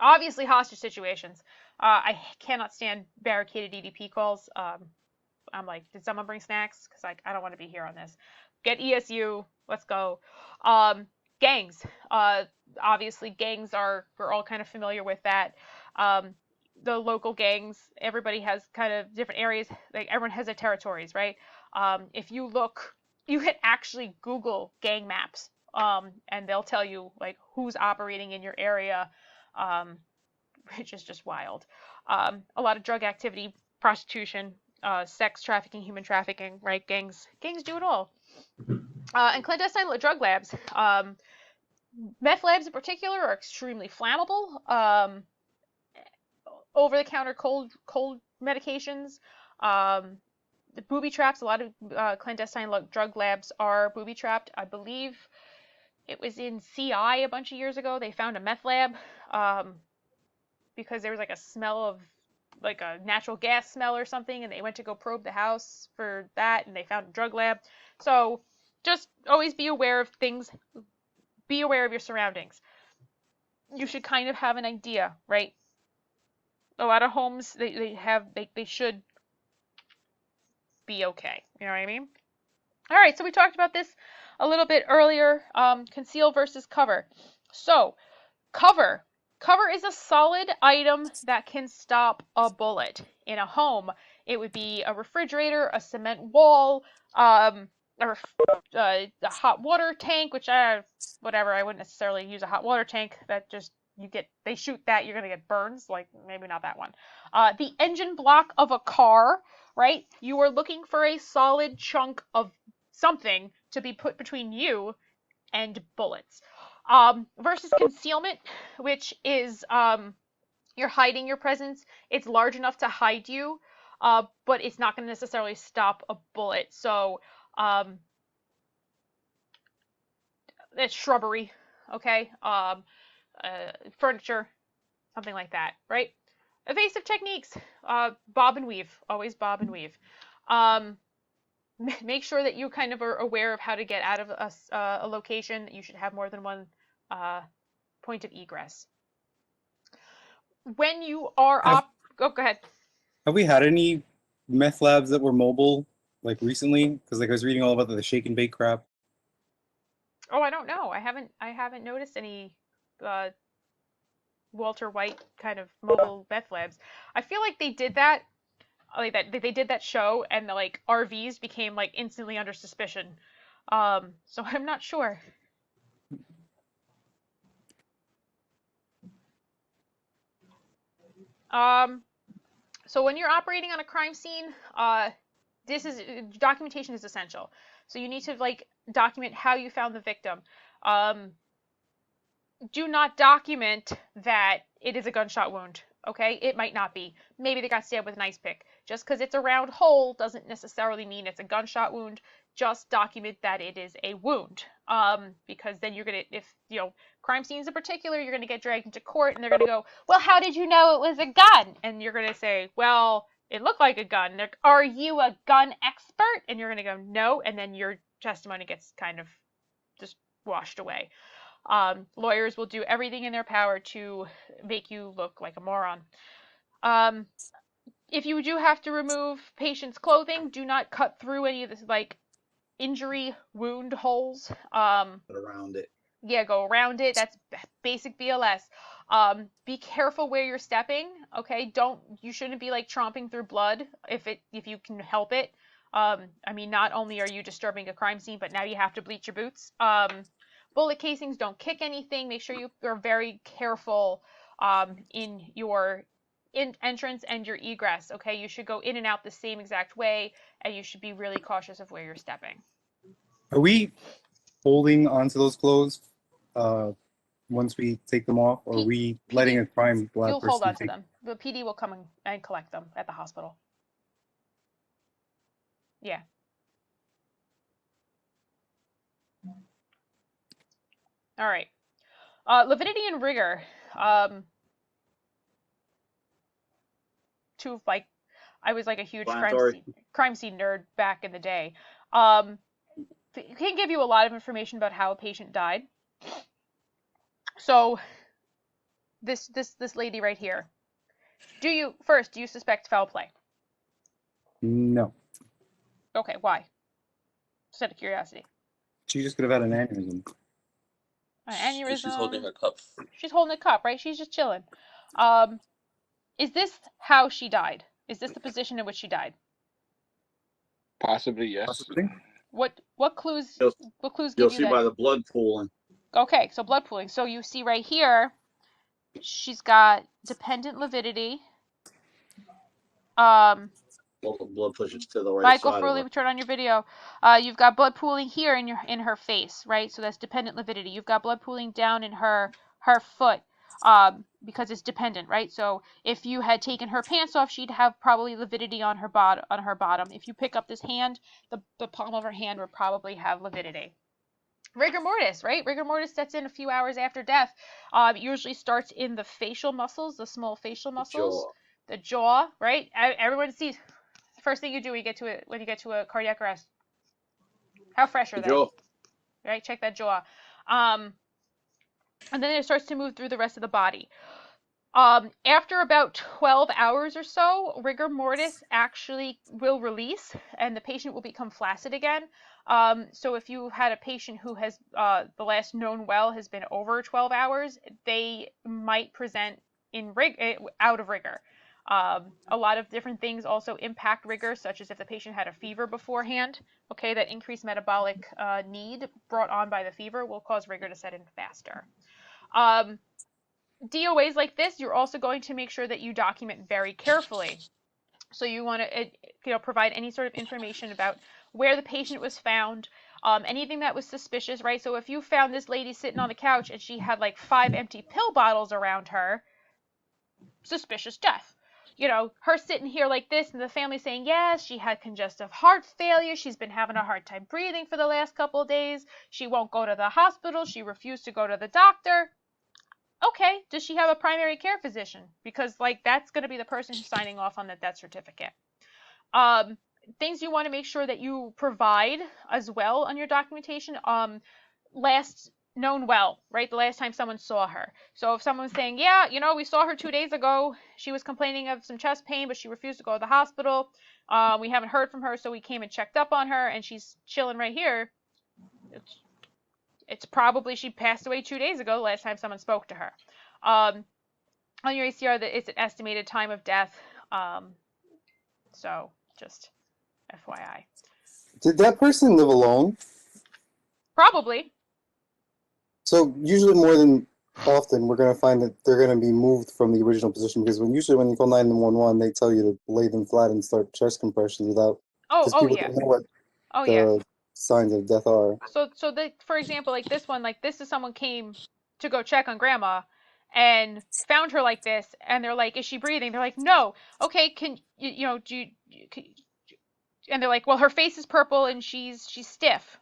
Obviously hostage situations. I cannot stand barricaded EDP calls. I'm like, did someone bring snacks? Because like, I don't want to be here on this. Get ESU. Let's go. Gangs. Obviously, gangs we're all kind of familiar with that. The local gangs, everybody has kind of different areas. Like everyone has their territories, right? If you look, you can actually Google gang maps, and they'll tell you like who's operating in your area, which is just wild. A lot of drug activity, prostitution, sex trafficking, human trafficking, right? Gangs do it all. And clandestine drug labs. Meth labs in particular are extremely flammable. Over-the-counter cold medications. The booby traps. A lot of clandestine drug labs are booby trapped. I believe it was in CI a bunch of years ago. They found a meth lab because there was like a smell of like a natural gas smell or something, and they went to go probe the house for that, and they found a drug lab. So just always be aware of things. Be aware of your surroundings. You should kind of have an idea, right? A lot of homes, they should be okay. You know what I mean? All right, so we talked about this a little bit earlier, conceal versus cover. So, cover. Cover is a solid item that can stop a bullet. In a home, it would be a refrigerator, a cement wall, or a hot water tank, which whatever, I wouldn't necessarily use a hot water tank. That just, they shoot that, you're gonna get burns, like maybe not that one. The engine block of a car, right? You are looking for a solid chunk of something to be put between you and bullets. Versus concealment, which is you're hiding your presence. It's large enough to hide you, but it's not going to necessarily stop a bullet. So it's shrubbery, okay? Furniture, something like that, right? Evasive techniques, bob and weave, always bob and weave. Make sure that you kind of are aware of how to get out of a location. You should have more than one point of egress. When you are go ahead. Have we had any meth labs that were mobile, like recently? Because like I was reading all about the shake and bake crap. Oh, I don't know. I haven't noticed any Walter White kind of mobile meth labs. I feel like they did that, they did that show, and the like RVs became like instantly under suspicion. So I'm not sure. So when you're operating on a crime scene, documentation is essential. So you need to like document how you found the victim. Do not document that it is a gunshot wound. Okay, it might not be. Maybe they got stabbed with an ice pick. Just because it's a round hole doesn't necessarily mean it's a gunshot wound. Just document that it is a wound. Because then you're gonna, if crime scenes in particular, you're gonna get dragged into court, and they're gonna go, well, how did you know it was a gun? And you're gonna say, well, it looked like a gun. They're, are you a gun expert? And you're gonna go, no, and then your testimony gets kind of just washed away. Lawyers will do everything in their power to make you look like a moron. If you do have to remove patients' clothing, do not cut through any of this like injury wound holes. Around it. Yeah, go around it. That's basic BLS. Be careful where you're stepping. Okay, you shouldn't be like tromping through blood if you can help it. I mean, not only are you disturbing a crime scene, but now you have to bleach your boots. Bullet casings don't kick anything. Make sure you are very careful in your entrance and your egress. Okay, you should go in and out the same exact way, and you should be really cautious of where you're stepping. Are we holding onto those clothes once we take them off, or are we letting a crime lab You'll hold person on to take them. The PD will come and collect them at the hospital. Yeah. All right. Lividity and rigor. I was like a huge crime scene nerd back in the day. It can give you a lot of information about how a patient died. So this lady right here. Do you suspect foul play? No. Okay, why? Just out of curiosity. She just could have had an aneurysm. An aneurysm. She's holding her cup. She's holding a cup, right? She's just chilling. Is this how she died? Is this the position in which she died? Possibly, yes. Possibly. What clues? What clues give You'll you see that? by the blood pooling. Okay, so blood pooling. So you see right here, she's got dependent lividity. Well, the blood pushes to the right side of her. Turn on your video. You've got blood pooling here in her face, right? So that's dependent lividity. You've got blood pooling down in her foot, because it's dependent, right? So if you had taken her pants off, she'd have probably lividity on her bottom. If you pick up this hand, the palm of her hand would probably have lividity. Rigor mortis, right? Rigor mortis sets in a few hours after death. It usually starts in the facial muscles, the small facial muscles, the jaw, right? Everyone sees. First thing you do when you get to a cardiac arrest. How fresh are The they? jaw. Right, check that jaw. And then it starts to move through the rest of the body. After about 12 hours or so, rigor mortis actually will release and the patient will become flaccid again. So if you had a patient who has the last known well has been over 12 hours, they might present out of rigor. A lot of different things also impact rigor, such as if the patient had a fever beforehand. Okay, that increased metabolic need brought on by the fever will cause rigor to set in faster. DOAs like this, you're also going to make sure that you document very carefully. So you want to provide any sort of information about where the patient was found, anything that was suspicious, right? So if you found this lady sitting on the couch and she had like 5 empty pill bottles around her, suspicious death. Her sitting here like this and the family saying, yes, she had congestive heart failure. She's been having a hard time breathing for the last couple of days. She won't go to the hospital. She refused to go to the doctor. Okay, does she have a primary care physician? Because that's going to be the person who's signing off on the death certificate. Things you want to make sure that you provide as well on your documentation. Last known well, right? The last time someone saw her. So if someone's saying, yeah, we saw her 2 days ago. She was complaining of some chest pain, but she refused to go to the hospital. We haven't heard from her, so we came and checked up on her, and she's chilling right here. It's probably she passed away 2 days ago, the last time someone spoke to her. On your ACR, it's an estimated time of death. So just FYI. Did that person live alone? Probably. So usually more than often, we're going to find that they're going to be moved from the original position because usually when you call 911, they tell you to lay them flat and start chest compressions because people Yeah. don't know what Oh the yeah. signs of death are. So for example, like this one, this is someone came to go check on grandma and found her like this, and they're like, is she breathing? They're like, no. Okay, can do you, and they're like, well, her face is purple and she's stiff.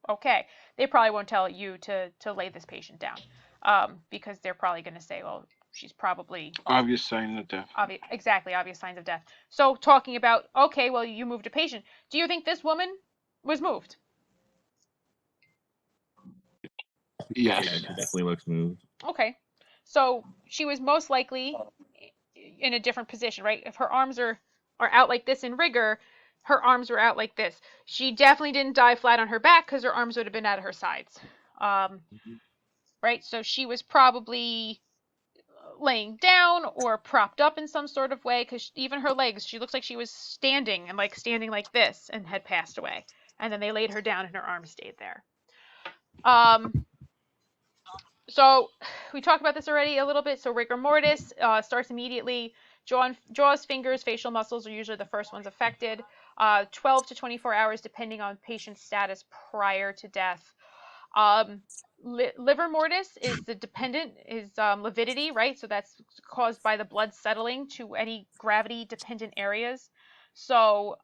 Okay, they probably won't tell you to lay this patient down, because they're probably going to say, well, she's probably Obvious sign of death. obvious signs of death. So talking about, okay, well, you moved a patient. Do you think this woman was moved? Yes. Yeah, it definitely looks moved. Okay, so she was most likely in a different position, right? If her arms are out like this in rigor, her arms were out like this. She definitely didn't die flat on her back because her arms would have been out of her sides. Right? So she was probably laying down or propped up in some sort of way, because even her legs, she looks like she was standing like this and had passed away. And then they laid her down and her arms stayed there. So we talked about this already a little bit. So rigor mortis starts immediately. Jaws, fingers, facial muscles are usually the first ones affected. 12 to 24 hours depending on patient status prior to death. Liver mortis is lividity, right? So that's caused by the blood settling to any gravity dependent areas. So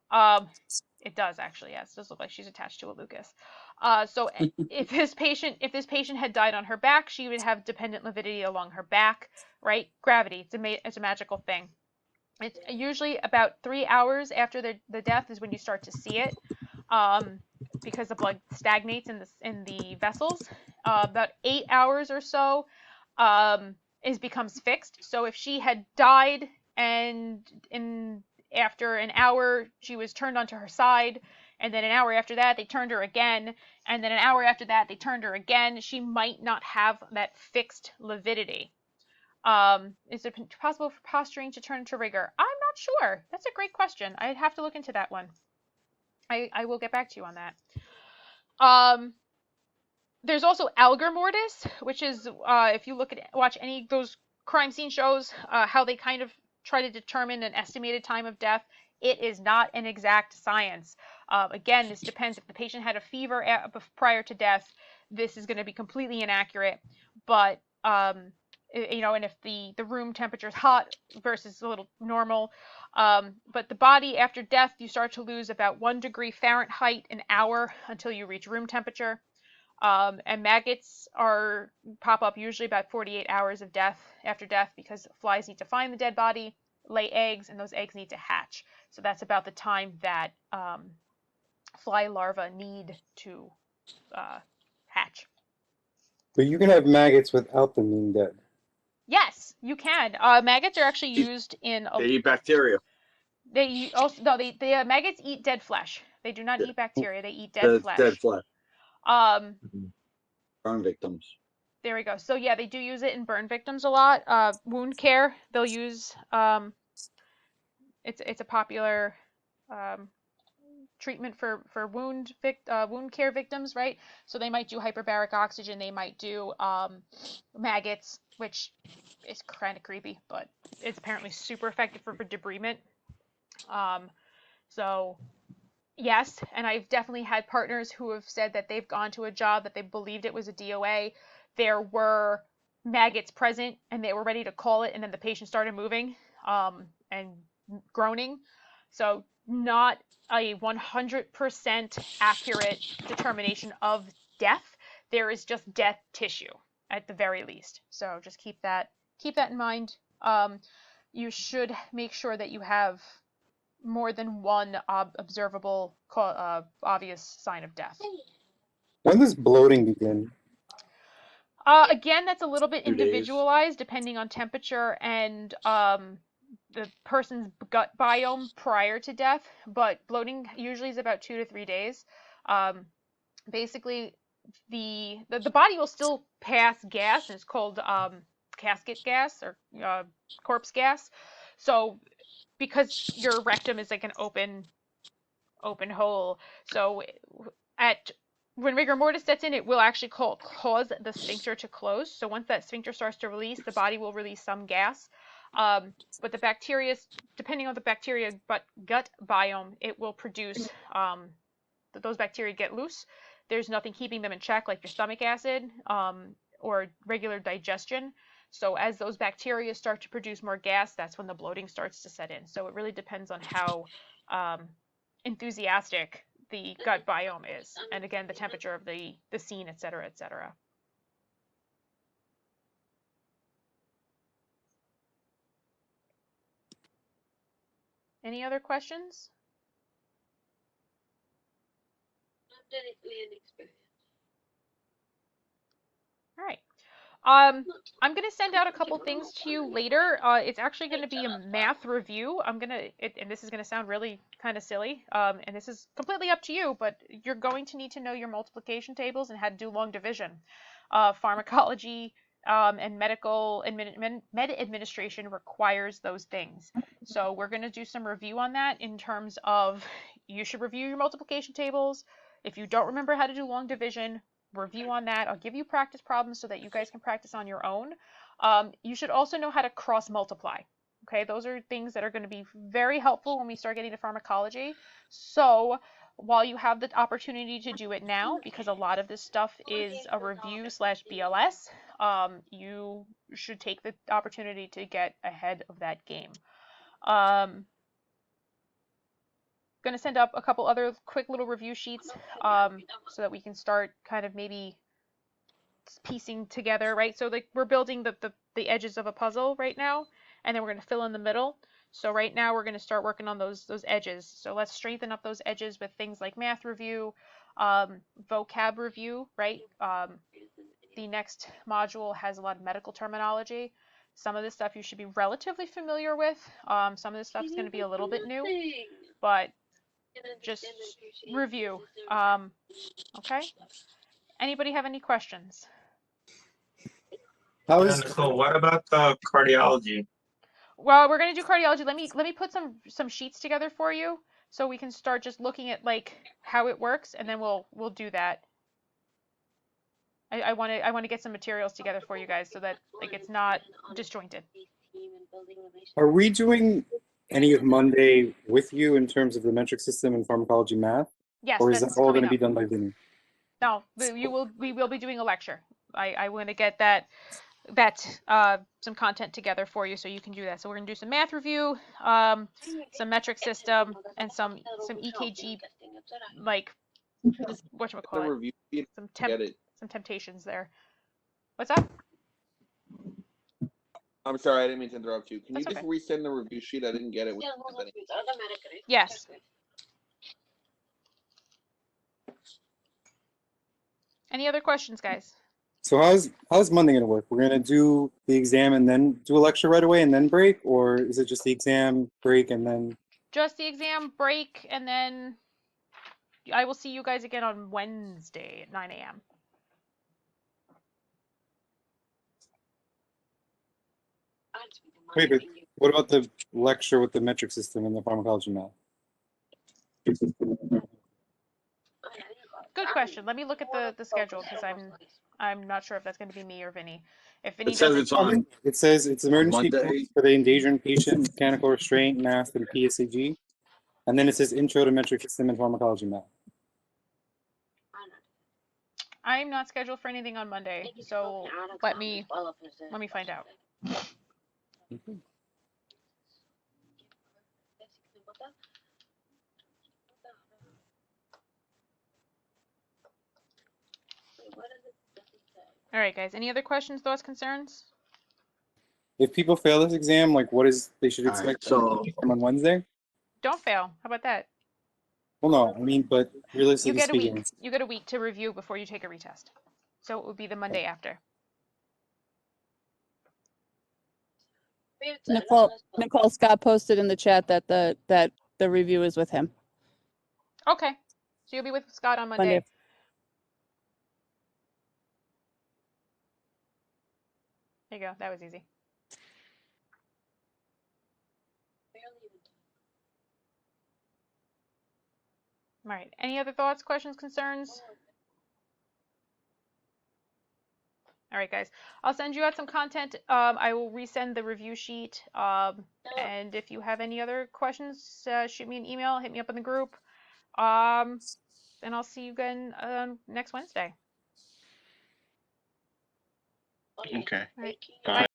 it does actually, yes. It does look like she's attached to a Lucas. So if this patient had died on her back, she would have dependent lividity along her back, right? Gravity, it's a magical thing. It's usually about 3 hours after the death is when you start to see it, because the blood stagnates in the vessels. About 8 hours or so becomes fixed. So if she had died and after an hour she was turned onto her side, and then an hour after that they turned her again, and then an hour after that they turned her again, she might not have that fixed lividity. Is it possible for posturing to turn into rigor? I'm not sure. That's a great question. I'd have to look into that one. I will get back to you on that. There's also algor mortis, which is if you watch any of those crime scene shows, how they kind of try to determine an estimated time of death. It is not an exact science. Again, this depends. If the patient had a fever prior to death, this is going to be completely inaccurate. But and if the room temperature is hot versus a little normal, but the body after death, you start to lose about 1 degree Fahrenheit an hour until you reach room temperature. And maggots pop up usually about 48 hours after death, because flies need to find the dead body, lay eggs, and those eggs need to hatch. So that's about the time that fly larvae need to hatch. But you can have maggots without them being dead. Yes, you can. Maggots are actually used in. They eat bacteria. They also no. They maggots eat dead flesh. They do not Yeah. eat bacteria. They eat dead flesh. Dead flesh. Um, Burn victims. There we go. So yeah, they do use it in burn victims a lot. Wound care, they'll use. It's a popular treatment for wound care victims, right? So they might do hyperbaric oxygen. They might do maggots, which is kind of creepy, but it's apparently super effective for debridement. So yes, and I've definitely had partners who have said that they've gone to a job that they believed it was a DOA. There were maggots present and they were ready to call it, and then the patient started moving and groaning. So not a 100% accurate determination of death. There is just death tissue at the very least. So just keep that in mind. You should make sure that you have more than one observable obvious sign of death. When does bloating begin? Again, that's a little bit 2 days. individualized depending on temperature and the person's gut biome prior to death, but bloating usually is about 2 to 3 days. Basically, the body will still pass gas, and it's called casket gas or corpse gas. So because your rectum is like an open hole, so when rigor mortis sets in, it will actually cause the sphincter to close. So once that sphincter starts to release, the body will release some gas. But the bacteria, depending on the bacteria gut biome, it will produce those bacteria get loose. There's nothing keeping them in check like your stomach acid or regular digestion. So as those bacteria start to produce more gas, that's when the bloating starts to set in. So it really depends on how enthusiastic the gut biome is, and again, the temperature of the scene, et cetera, et cetera. Any other questions? All right. I'm going to send out a couple things to you later. It's actually going to be a math review. And this is going to sound really kind of silly, and this is completely up to you, but you're going to need to know your multiplication tables and how to do long division. Pharmacology and med administration requires those things. So we're going to do some review on that in terms of you should review your multiplication tables. If you don't remember how to do long division, review on that. I'll give you practice problems so that you guys can practice on your own. You should also know how to cross multiply. Okay, those are things that are going to be very helpful when we start getting to pharmacology. So while you have the opportunity to do it now, because a lot of this stuff is a review / BLS, you should take the opportunity to get ahead of that game. Going to send up a couple other quick little review sheets so that we can start kind of maybe piecing together, right? So like we're building the edges of a puzzle right now, and then we're going to fill in the middle. So right now we're going to start working on those edges. So let's strengthen up those edges with things like math review, vocab review, right? The next module has a lot of medical terminology. Some of this stuff you should be relatively familiar with. Some of this stuff is going to be a little bit new, but just review. Okay. Anybody have any questions? So what about cardiology? Well, we're gonna do cardiology. Let me put some sheets together for you so we can start just looking at like how it works, and then we'll do that. I want to get some materials together for you guys so that like it's not disjointed. Are we doing any of Monday with you in terms of the metric system and pharmacology math? Yes, or is that's that all going coming to be up. done by Vinny? No, we will be doing a lecture. I want to get that some content together for you so you can do that. So we're gonna do some math review, some metric system, and some EKG, like whatchamacallit, some temptations there. What's up? I'm sorry, I didn't mean to interrupt you. Can That's you just okay. resend the review sheet? I didn't get it. Yes. Any other questions, guys? So how's Monday gonna work? We're gonna do the exam and then do a lecture right away and then break, or is it just the exam, break, and then? Just the exam, break, and then I will see you guys again on Wednesday at 9 a.m. Wait, but what about the lecture with the metric system and the pharmacology math? Good question. Let me look at the schedule because I'm not sure if that's going to be me or Vinny. If Vinny It says doesn't, it's on It says it's emergency Monday. for the endangered patient, mechanical restraint, math, and PSAG. And then it says intro to metric system and pharmacology math. I'm not scheduled for anything on Monday, so let me find out. All right, guys. Any other questions, thoughts, concerns? If people fail this exam, like what is they should All right, expect so on Wednesday? Don't fail. How about that? Well, no, I mean, but You realistically get a week. speaking, You get a week to review before you take a retest. So it would be the Monday after. Nicole Scott posted in the chat that the review is with him Okay. So you'll be with Scott on Monday. There you go. That was easy. All right. Any other thoughts, questions, concerns? All right, guys. I'll send you out some content. I will resend the review sheet. And if you have any other questions, shoot me an email. Hit me up in the group. And I'll see you again next Wednesday. Okay. All right. Bye. Bye.